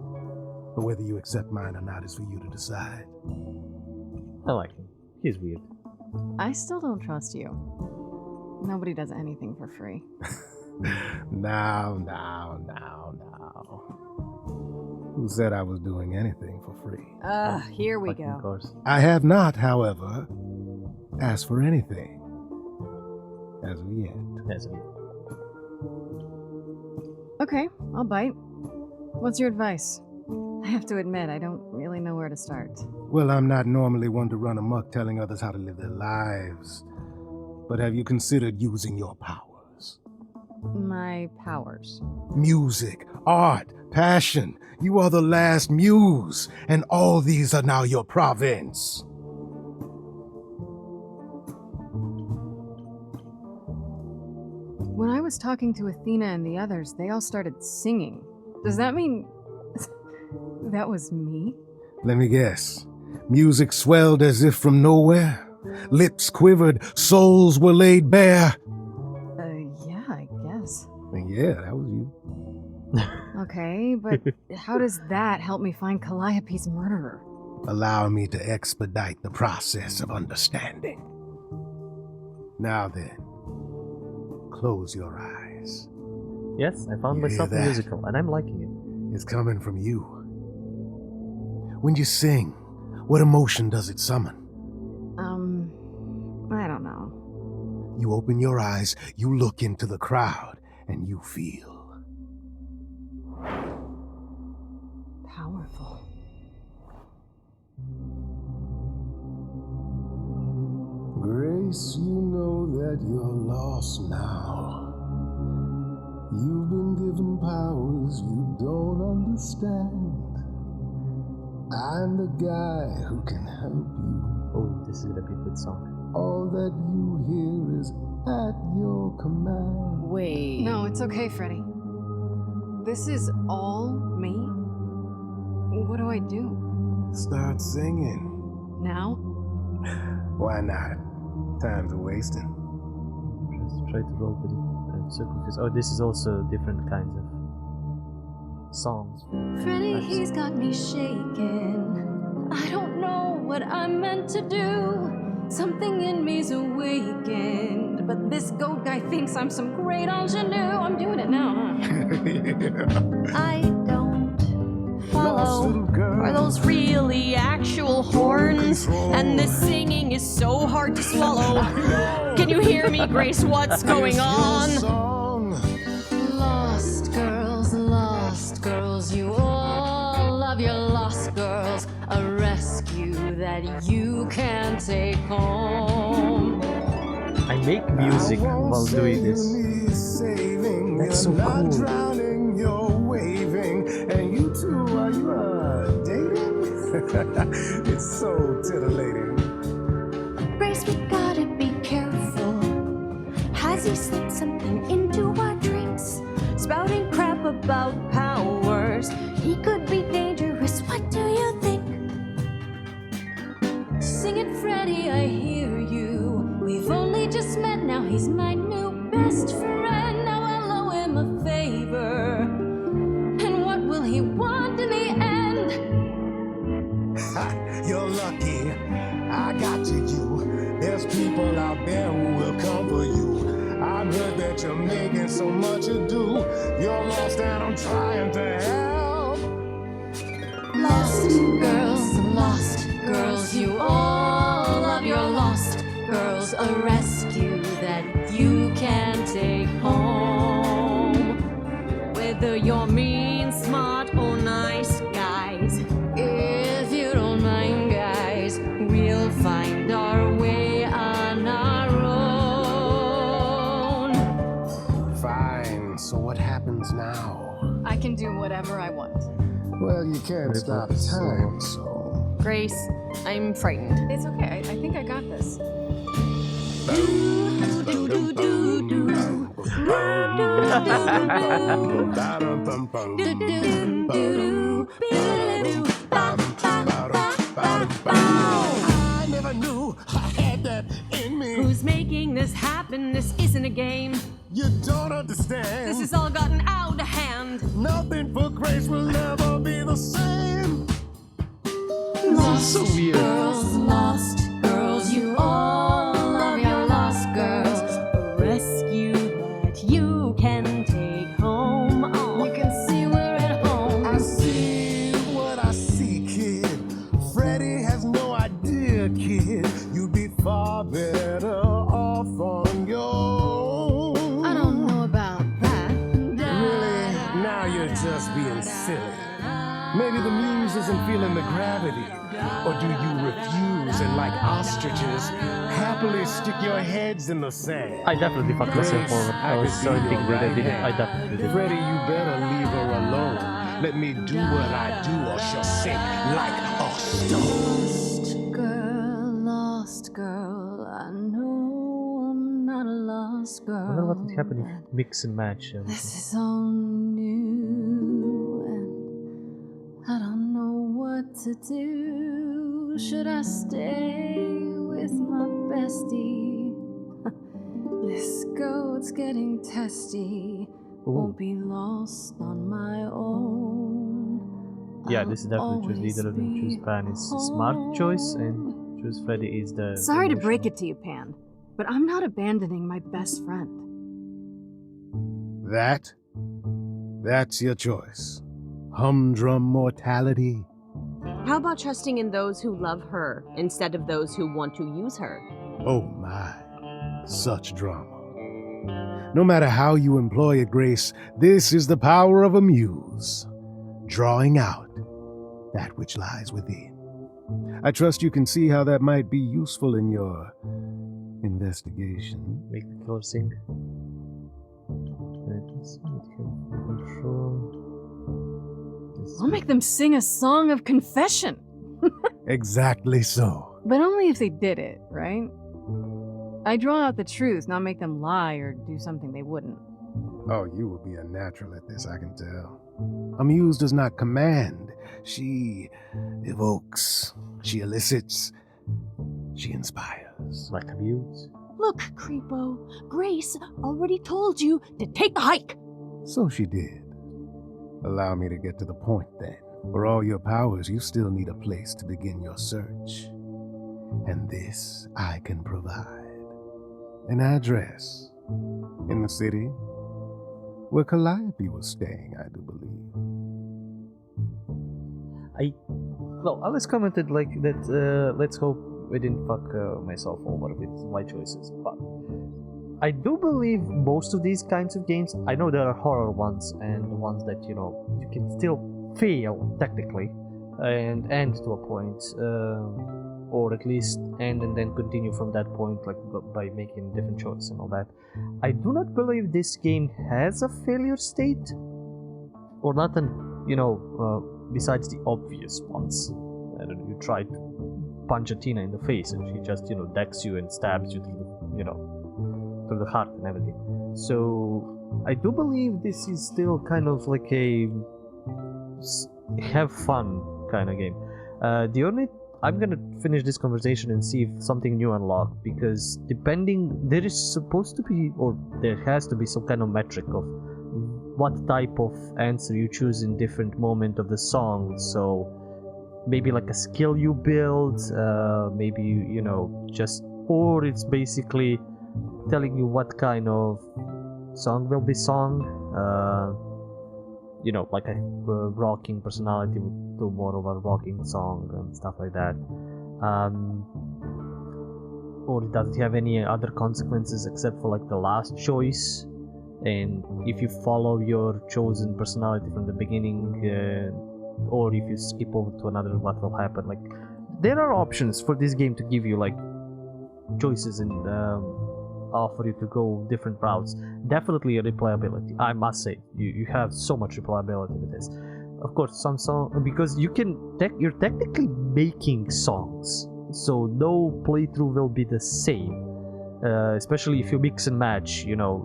But whether you accept mine or not is for you to decide. I like him. He's weird. I still don't trust you. Nobody does anything for free. Now. Who said I was doing anything for free? Here we Of go. course. I have not, however, asked for anything. As of yet. As of yet. Okay, I'll bite. What's your advice? I have to admit, I don't really know where to start. Well, I'm not normally one to run amok telling others how to live their lives. But have you considered using your powers? My powers. Music, art, passion. You are the last muse, and all these are now your province. When I was talking to Athena and the others, they all started singing. Does that mean that was me? Let me guess. Music swelled as if from nowhere. Lips quivered, souls were laid bare. Yeah, I guess. And yeah, that was you. Okay, but how does that help me find Calliope's murderer? Allow me to expedite the process of understanding. Now then, close your eyes. Yes, I found You myself a hear that? musical, and I'm liking it. It's coming from you. When you sing, what emotion does it summon? I don't know. You open your eyes, you look into the crowd, and you feel. Powerful. Grace, you know that you're lost now. You've been given powers you don't understand. I'm the guy who can help you. Oh, this is gonna be a good song. All that you hear is at your command. Wait. No, it's okay, Freddy. This is all me? What do I do? Start singing. Now? Why not? Time's a wasting. Just try to roll with it. I'm so confused. Oh, this is also different kinds of songs. Freddy, he's got me shaking. I don't know what I'm meant to do. Something in me's awakened, but this goat guy thinks I'm some great ingenue. I'm doing it now, huh? I don't follow. Are those really actual horns? And this singing is so hard to swallow. Can you hear me, Grace? What's going on? Lost girls, you all love your lost girls. A rescue that you can take home. I make music while doing this. That's so cool. Drowning, you're waving, and you two, are you dating? It's so titillating. Grace, we gotta be careful. Has he slipped something into our drinks? Spouting crap about powers. He could be dangerous, what do you think? Sing it, Freddy, I hear you. We've only just met, now he's my new best friend. Now I'll owe him a favor. And what will he want in the end? You're lucky, I got you. There's people out there who will come for you. I've heard that you're making so much ado. You're lost and I'm trying to help. Lost girls, you all love your lost girls. A rescue that you can take home. Whether you're mean, smart, or nice, guys. If you don't mind, guys, We'll find our way on our own. Fine, so what happens now? I can do whatever I want. Well, you can't stop time, so. Grace, I'm frightened. It's okay. I think I got this. I never knew I had that in me. Who's making this happen? This isn't a game. You don't understand. This has all gotten out of hand. Nothing for Grace will never be the same. lost so weird. lost girls, you all love your lost girls. A rescue that you can take home. Oh. You can see we're at home. I see what I see, kid. Freddy has no idea, kid. You'd be far better off on your own. I don't know about that. Really? Now you're just being silly. Maybe the muse isn't feeling the gravity. Or do you refuse and, like ostriches, happily stick your heads in the sand? I definitely fucked myself forward. I was so thinking that I did it. I definitely did. Freddy, you better leave her alone. Let me do what I do, or she'll sink like a stone. Lost girl, I know I'm not a lost I wonder girl. what would happen if mix and match. This is all new, and I don't know know what to do. Should I stay with my bestie? This goat's getting testy. Won't be lost on my own. Yeah, this is definitely choose leader and choose Pan is a smart choice, and choose Freddy is the. Sorry to break emotional. it to you, Pan, but I'm not abandoning my best friend. That's your choice. Humdrum mortality. How about trusting in those who love her instead of those who want to use her? Oh my, such drama. No matter how you employ it, Grace, this is the power of a muse, drawing out that which lies within. I trust you can see how that might be useful in your investigation. Make the killer sing. Control. I'll make them sing a song of confession. Exactly so. But only if they did it, right? I draw out the truth, not make them lie or do something they wouldn't. Oh, you will be a natural at this, I can tell. A muse does not command. She evokes. She elicits. She inspires. Like a muse. Look, Creepo, Grace already told you to take a hike. So she did. Allow me to get to the point then. For all your powers, you still need a place to begin your search. And this I can provide. An address in the city where Calliope was staying, I do believe. Alice commented like that, let's hope I didn't fuck myself over with my choices, but I do believe most of these kinds of games, I know there are horror ones and the ones that, you know, you can still fail technically and end to a point, or at least end and then continue from that point, like by making a different choice and all that. I do not believe this game has a failure state, or nothing, you know, besides the obvious ones. I don't know, you try to punch a Tina in the face and she just, you know, decks you and stabs you through the, you know, through the heart and everything. So I do believe this is still kind of like a have fun kind of game. I'm gonna finish this conversation and see if something new unlocked, because depending, there is supposed to be, or there has to be some kind of metric of what type of answer you choose in different moment of the song. So maybe like a skill you build, maybe you know, just, or it's basically telling you what kind of song will be sung. You know, like a rocking personality will do more of a rocking song and stuff like that. Or does it have any other consequences except for like the last choice? And if you follow your chosen personality from the beginning, or if you skip over to another, what will happen? Like, there are options for this game to give you like choices and offer you to go different routes. Definitely a replayability, I must say. You have so much replayability with this. Of course, some song, because you're technically making songs, so no playthrough will be the same. Especially if you mix and match, you know,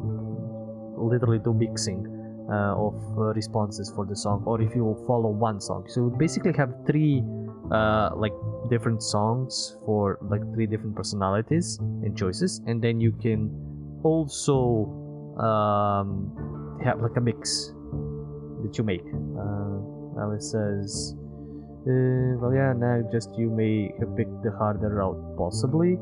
literally do mixing of responses for the song, or if you follow one song. So you basically have three like different songs for like three different personalities and choices, and then you can also have like a mix that you make. Alice says, well, yeah, now just you may have picked the harder route, possibly.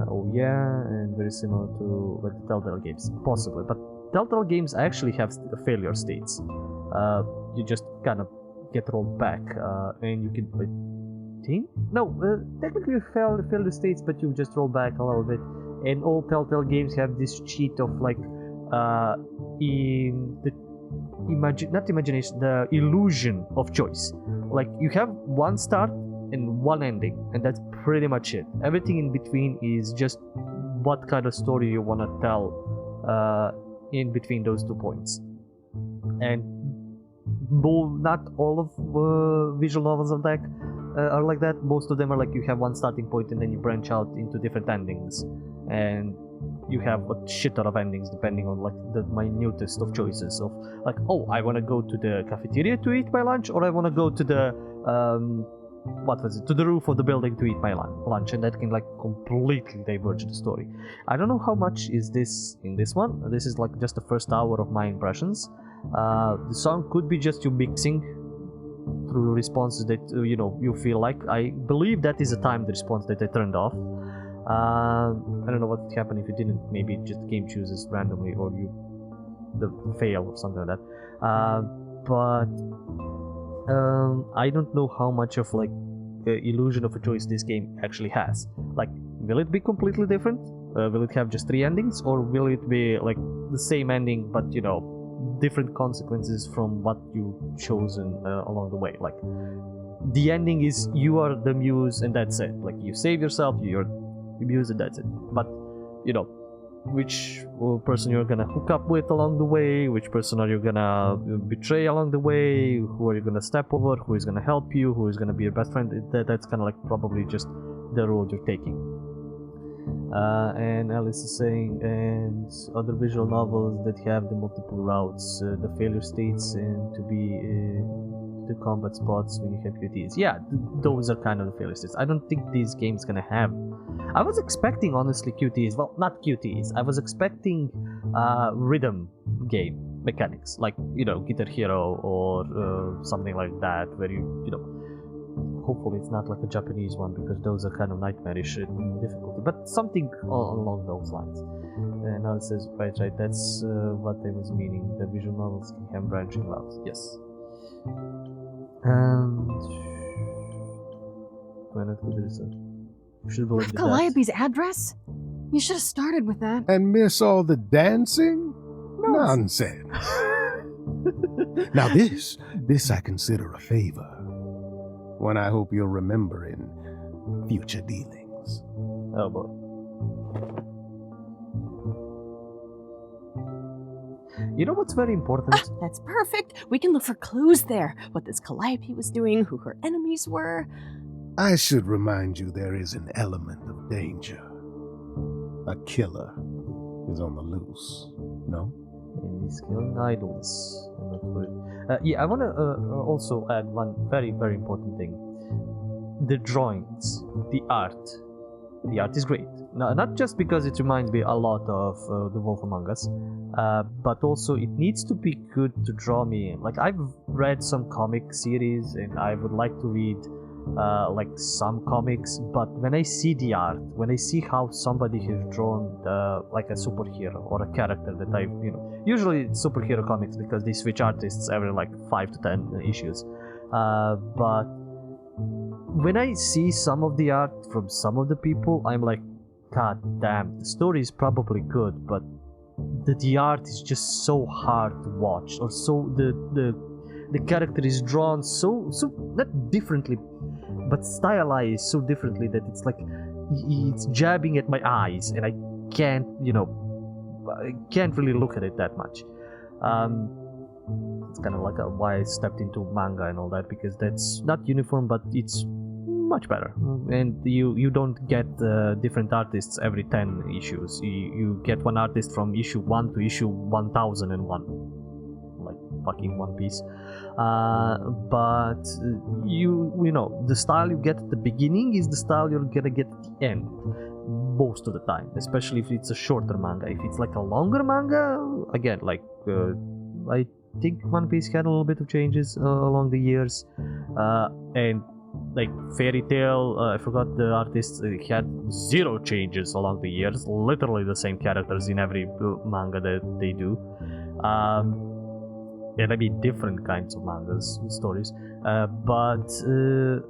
Oh yeah, and very similar to like the Telltale games, possibly. But Telltale games actually have failure states. You just kind of get rolled back, and you can, I think? No, technically you failure states, but you just roll back a little bit. And all Telltale games have this cheat of like, the illusion of choice. Like, you have one start and one ending, and that's pretty much it. Everything in between is just what kind of story you want to tell in between those 2 points. And not all of visual novels are like that. Most of them are like you have one starting point and then you branch out into different endings, and you have a shit ton of endings depending on like the minutest of choices of like, oh, I want to go to the cafeteria to eat my lunch, or I want to go to the to the roof of the building to eat my lunch, and that can like completely diverge the story. I don't know how much is this in this one. This is like just the first hour of my impressions. The song could be just you mixing through responses that you feel like. I believe that is a timed response that I turned off. I don't know what would happen if you didn't. Maybe just the game chooses randomly, or you fail or something like that. But I don't know how much of like the illusion of a choice this game actually has. Like, will it be completely different? Will it have just 3 endings, or will it be like the same ending but different consequences from what you've chosen along the way? Like, the ending is you are the muse and that's it. Like, you save yourself, you're the muse and that's it. But which person you're gonna hook up with along the way, which person are you gonna betray along the way, who are you gonna step over, who is gonna help you, who is gonna be your best friend, that's kind of like probably just the road you're taking. And Alice is saying, and other visual novels that have the multiple routes, the failure states, and to be the combat spots when you have QTEs. Yeah, those are kind of the failure states. I don't think these games gonna have. I was expecting, honestly, QTEs. Well, not QTEs. I was expecting rhythm game mechanics, like Guitar Hero or something like that, where hopefully it's not like a Japanese one, because those are kind of nightmarish in difficulty, but something along those lines. And now it says, right, that's what I was meaning. The visual novels can have branching routes. Yes. And should believe that. Calliope's address? You should have started with that. And miss all the dancing? Nonsense. Now this I consider a favor. One I hope you'll remember in future dealings. Oh boy. You know what's very important? That's perfect. We can look for clues there. What this Calliope was doing, who her enemies were. I should remind you there is an element of danger. A killer is on the loose, no? And he's killing idols. Yeah, I want to also add one very, very important thing. The drawings, the art. The art is great. Not just because it reminds me a lot of The Wolf Among Us, but also it needs to be good to draw me in. Like, I've read some comic series and I would like to read like some comics, but when I see the art, when I see how somebody has drawn like a superhero or a character that I, usually it's superhero comics because they switch artists every like 5 to 10 issues, but when I see some of the art from some of the people, I'm like, god damn, the story is probably good, but the art is just so hard to watch, or so the character is drawn so not differently, but stylized so differently that it's like it's jabbing at my eyes, and I can't really look at it that much. It's kind of like why I stepped into manga and all that, because that's not uniform, but it's much better, and you don't get different artists every 10 issues. You get one artist from issue 1 to issue 1001, like fucking One Piece. But the style you get at the beginning is the style you're gonna get at the end most of the time, especially if it's a shorter manga. If it's like a longer manga, again, like I think One Piece had a little bit of changes along the years, and like Fairy Tail, I forgot the artist, had 0 changes along the years, literally the same characters in every manga that they do. And I mean different kinds of mangas, stories, but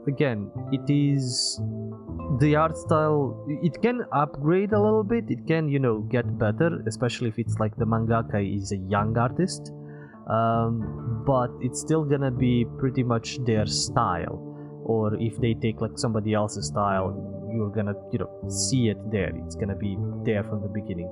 again, it is the art style. It can upgrade a little bit, it can get better, especially if it's like the mangaka is a young artist, but it's still gonna be pretty much their style. Or if they take like somebody else's style, you're gonna see it there. It's gonna be there from the beginning.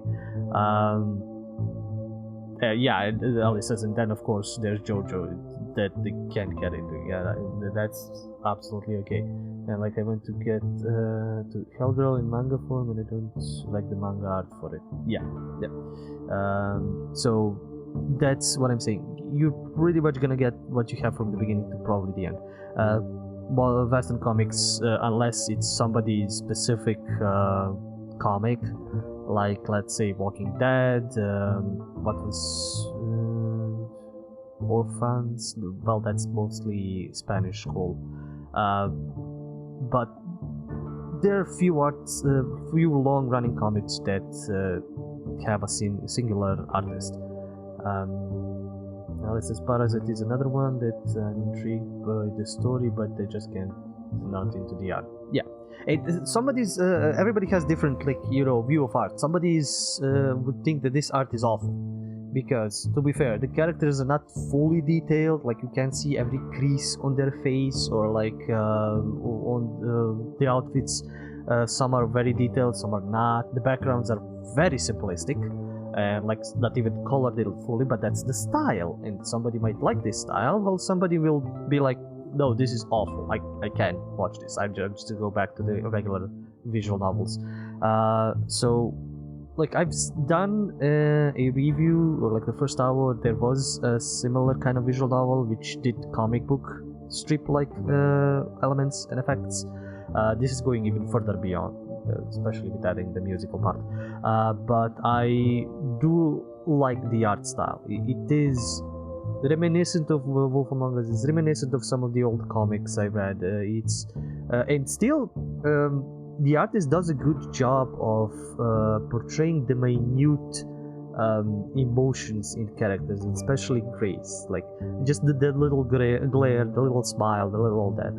Yeah, Alice says, and then of course there's JoJo that they can't get into. Yeah, that's absolutely okay. And like I went to get to Hellgirl in manga form, and I don't like the manga art for it. Yeah. So that's what I'm saying. You're pretty much gonna get what you have from the beginning to probably the end. Well, Western comics, unless it's somebody's specific comic, like let's say Walking Dead, what was Orphans? Well, that's mostly Spanish call. But there are few long-running comics that have a singular artist. Alice's Parasite is another one that I'm intrigued by the story, but they just can't not into the art. Yeah, everybody has different view of art. Somebody's would think that this art is awful because, to be fair, the characters are not fully detailed. Like you can see every crease on their face or like on the outfits. Some are very detailed, some are not. The backgrounds are very simplistic. Like not even colored fully, but that's the style, and somebody might like this style, while somebody will be like, no, this is awful, I can't watch this, I'm just to go back to the regular visual novels. So like I've done a review, or like the first hour there was a similar kind of visual novel which did comic book strip like elements and effects. This is going even further beyond, especially with adding the musical part. But I do like the art style. It is reminiscent of Wolf Among Us. It's reminiscent of some of the old comics I read. And still, the artist does a good job of portraying the minute emotions in characters, especially Grace. Like just the little glare, the little smile, the little all that.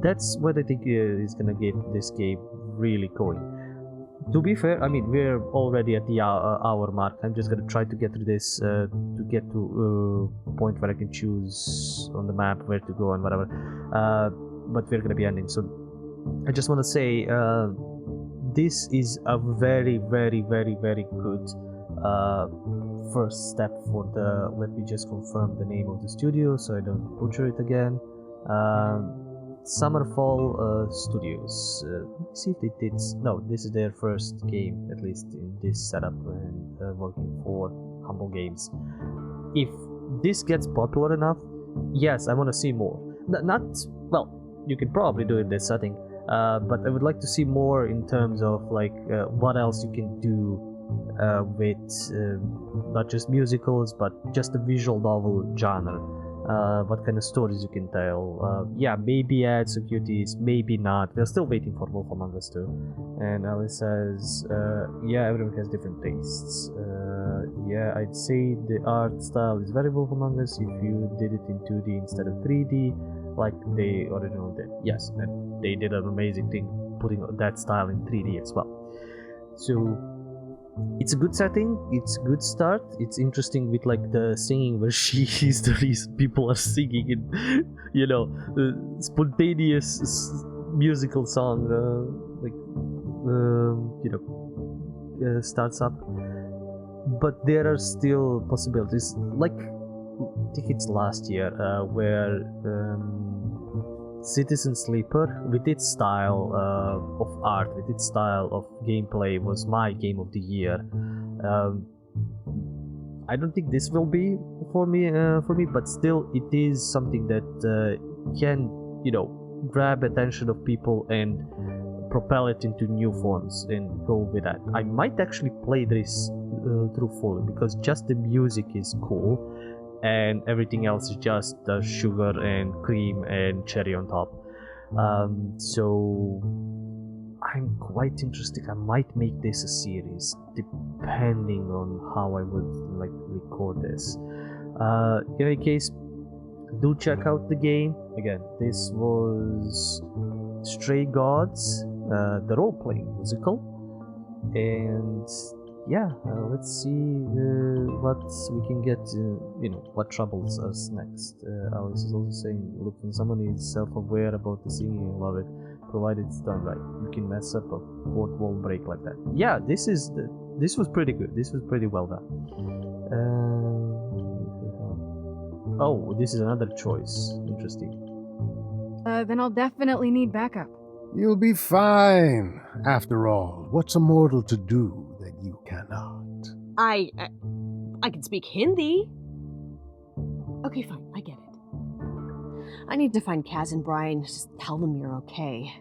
That's what I think is gonna get this game really going. To be fair, I mean, we're already at the hour mark. I'm just gonna try to get through this to get to a point where I can choose on the map where to go and whatever. But we're gonna be ending, so I just want to say this is a very, very, very, very good first step for the. Let me just confirm the name of the studio so I don't butcher it again. Summerfall Studios. See if they did. No, this is their first game, at least in this setup, and working for Humble Games. If this gets popular enough, yes, I want to see more. Not well, you can probably do it in this setting, but I would like to see more in terms of like what else you can do with not just musicals, but just the visual novel genre. What kind of stories you can tell. Yeah, maybe add some cuties, maybe not. We're still waiting for Wolf Among Us too. And Alice says, yeah, everyone has different tastes. Yeah, I'd say the art style is very Wolf Among Us if you did it in 2D instead of 3D, like the original did. Yes, and they did an amazing thing putting that style in 3D as well. So it's a good setting, it's a good start. It's interesting with like the singing where she is the reason people are singing and spontaneous musical song starts up. But there are still possibilities, like I think it's last year where Citizen Sleeper, with its style of art, with its style of gameplay, was my game of the year. I don't think this will be for me, but still, it is something that can, grab attention of people and propel it into new forms and go with that. I might actually play this through fully because just the music is cool. And everything else is just sugar and cream and cherry on top. So I'm quite interested. I might make this a series depending on how I would like record this. In any case, do check out the game. Again, this was Stray Gods, the role-playing musical, and yeah, let's see what we can get, what troubles us next. Alice is also saying, look, when someone is self-aware about the singing, I love it, provided it's done right. You can mess up a fourth wall break like that. Yeah, this was pretty good. This was pretty well done. Oh, this is another choice. Interesting. Then I'll definitely need backup. You'll be fine. After all, what's a mortal to do that you cannot? I can speak Hindi. Okay, fine, I get it. I need to find Kaz and Brian. Just tell them you're okay.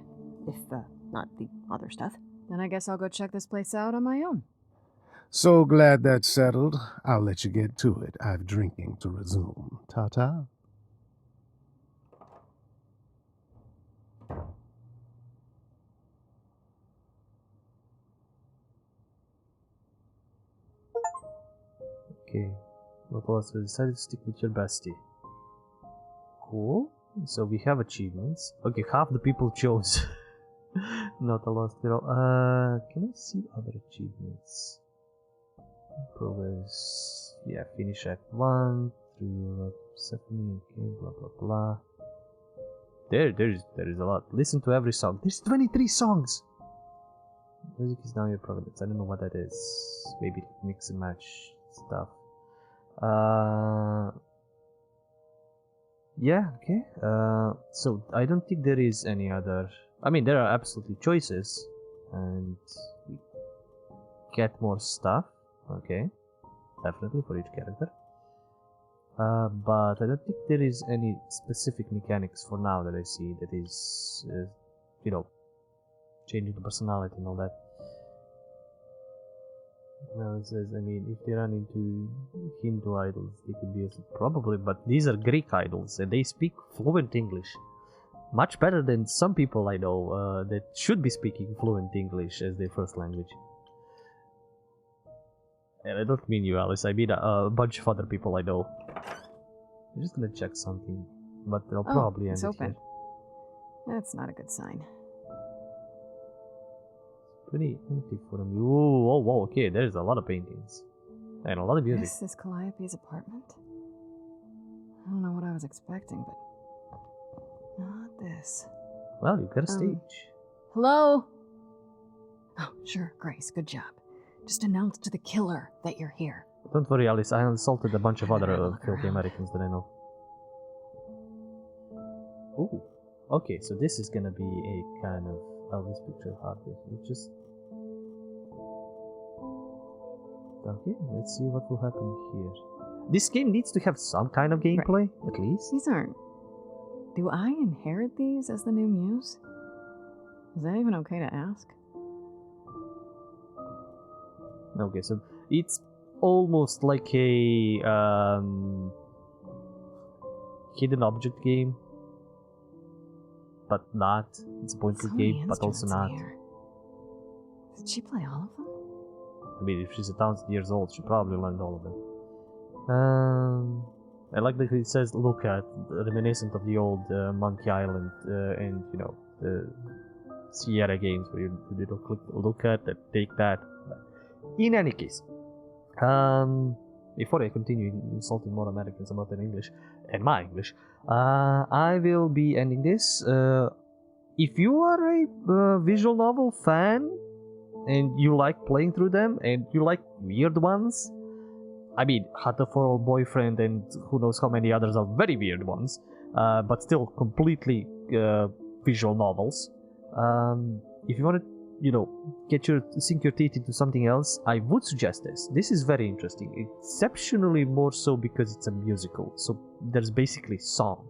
If, not the other stuff. Then I guess I'll go check this place out on my own. So glad that's settled. I'll let you get to it. I've drinking to resume. Ta-ta. Okay. What was decided to stick with your bestie. Cool. So we have achievements. Okay, half the people chose. Not a lot at all. Can I see other achievements? Progress. Yeah, finish Act 1 through 7. Okay, blah blah blah. There is a lot. Listen to every song. There's 23 songs. Music is now your progress. I don't know what that is. Maybe mix and match stuff. Yeah, okay. So I don't think there is any other. I mean, there are absolutely choices, and we get more stuff. Okay, definitely for each character. But I don't think there is any specific mechanics for now that I see that is, you know, changing the personality and all that. Now it says, I mean, if they run into Hindu idols, they could be probably, but these are Greek idols and they speak fluent English. Much better than some people I know that should be speaking fluent English as their first language. And I don't mean you, Alice, I mean a bunch of other people I know. I'm just gonna check something, but they'll probably end it's it open. here. That's not a good sign. Pretty empty for them. Whoa, whoa, okay, there's a lot of paintings. And a lot of music. This is Calliope's apartment? I don't know what I was expecting, but not this. Well, you got a stage. Hello? Oh, sure, Grace, good job. Just announce to the killer that you're here. Don't worry, Alice, I insulted a bunch of other filthy Americans that I know. Ooh. Okay, so this is gonna be a kind of Elvis picture hardware. Just okay, let's see what will happen here. This game needs to have some kind of gameplay, at least. These aren't... Do I inherit these as the new muse? Is that even okay to ask? Okay, so it's almost like a hidden object game, but not. It's a point-and-click game, but also not. Did she play all of them? I mean, if she's 1,000 years old, she probably learned all of them. I like that it says look at, reminiscent of the old Monkey Island and, you know, the Sierra games where you click look at and take that. In any case, before I continue insulting more Americans about their English and my English, I will be ending this. If you are a visual novel fan and you like playing through them and you like weird ones, I mean, Hata for All Boyfriend and who knows how many others are very weird ones, but still completely visual novels. If you want to, you know, sink your teeth into something else, I would suggest this. This is very interesting, exceptionally more so because it's a musical. So there's basically song,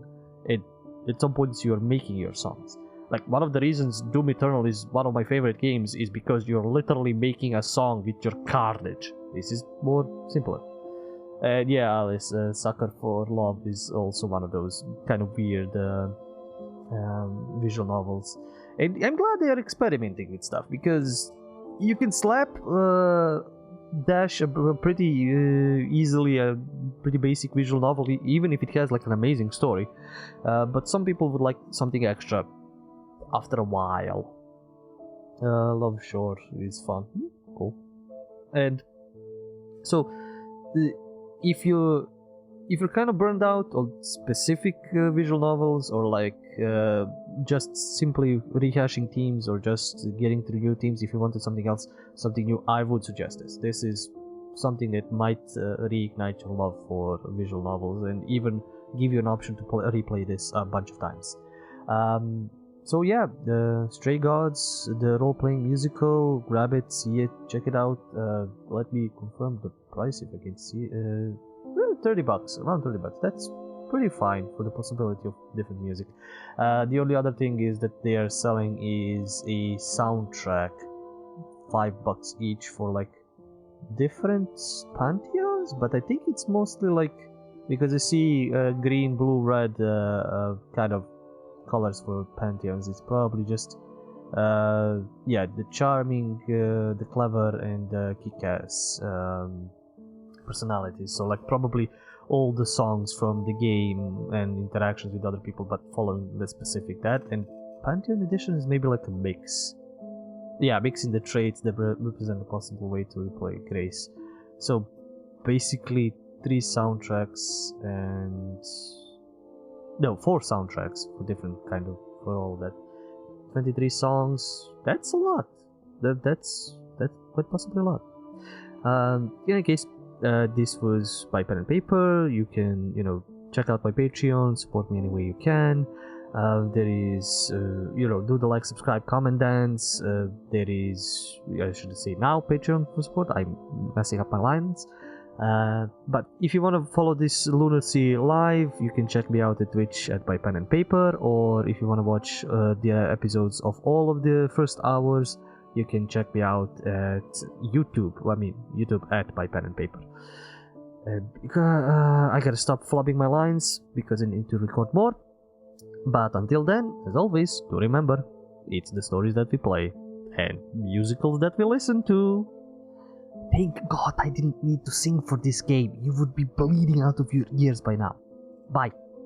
and at some points you are making your songs. Like, one of the reasons Doom Eternal is one of my favorite games is because you're literally making a song with your carnage. This is more simpler. And yeah, Alice, Sucker for Love is also one of those kind of weird visual novels. And I'm glad they are experimenting with stuff, because you can slap Dash pretty easily a pretty basic visual novel, even if it has like an amazing story. But some people would like something extra after a while. Love Shore is fun. Cool. And so, if you're kind of burned out on specific visual novels, or like just simply rehashing themes, or just getting to new themes, if you wanted something else, something new, I would suggest this. This is something that might reignite your love for visual novels and even give you an option to replay this a bunch of times. So yeah, the Stray Gods, the role-playing musical, grab it, see it, check it out. Let me confirm the price if I can see. $30, around $30. That's pretty fine for the possibility of different music. The only other thing is that they are selling is a soundtrack, $5 each for like different pantheons, but I think it's mostly like, because I see green, blue, red kind of colors for pantheons. It's probably just yeah, the charming, the clever, and the kick-ass personalities. So like probably all the songs from the game and interactions with other people, but following the specific that. And Pantheon Edition is maybe like a mix. Yeah, mixing the traits that represent a possible way to replay Grace. So basically 3 soundtracks and no, 4 soundtracks for different kind of, for all that. 23 songs. That's a lot. That's quite possibly a lot. In any case, this was by pen and paper. You can, check out my Patreon, support me any way you can. There is, do the like, subscribe, comment, dance. There is, I should say now, Patreon for support. I'm messing up my lines. But if you want to follow this lunacy live, you can check me out at Twitch at By Pen and Paper, or if you want to watch the episodes of all of the first hours, you can check me out at YouTube. YouTube at By Pen and Paper. I gotta stop flubbing my lines because I need to record more. But until then, as always, do remember, it's the stories that we play and musicals that we listen to. Thank God I didn't need to sing for this game. You would be bleeding out of your ears by now. Bye.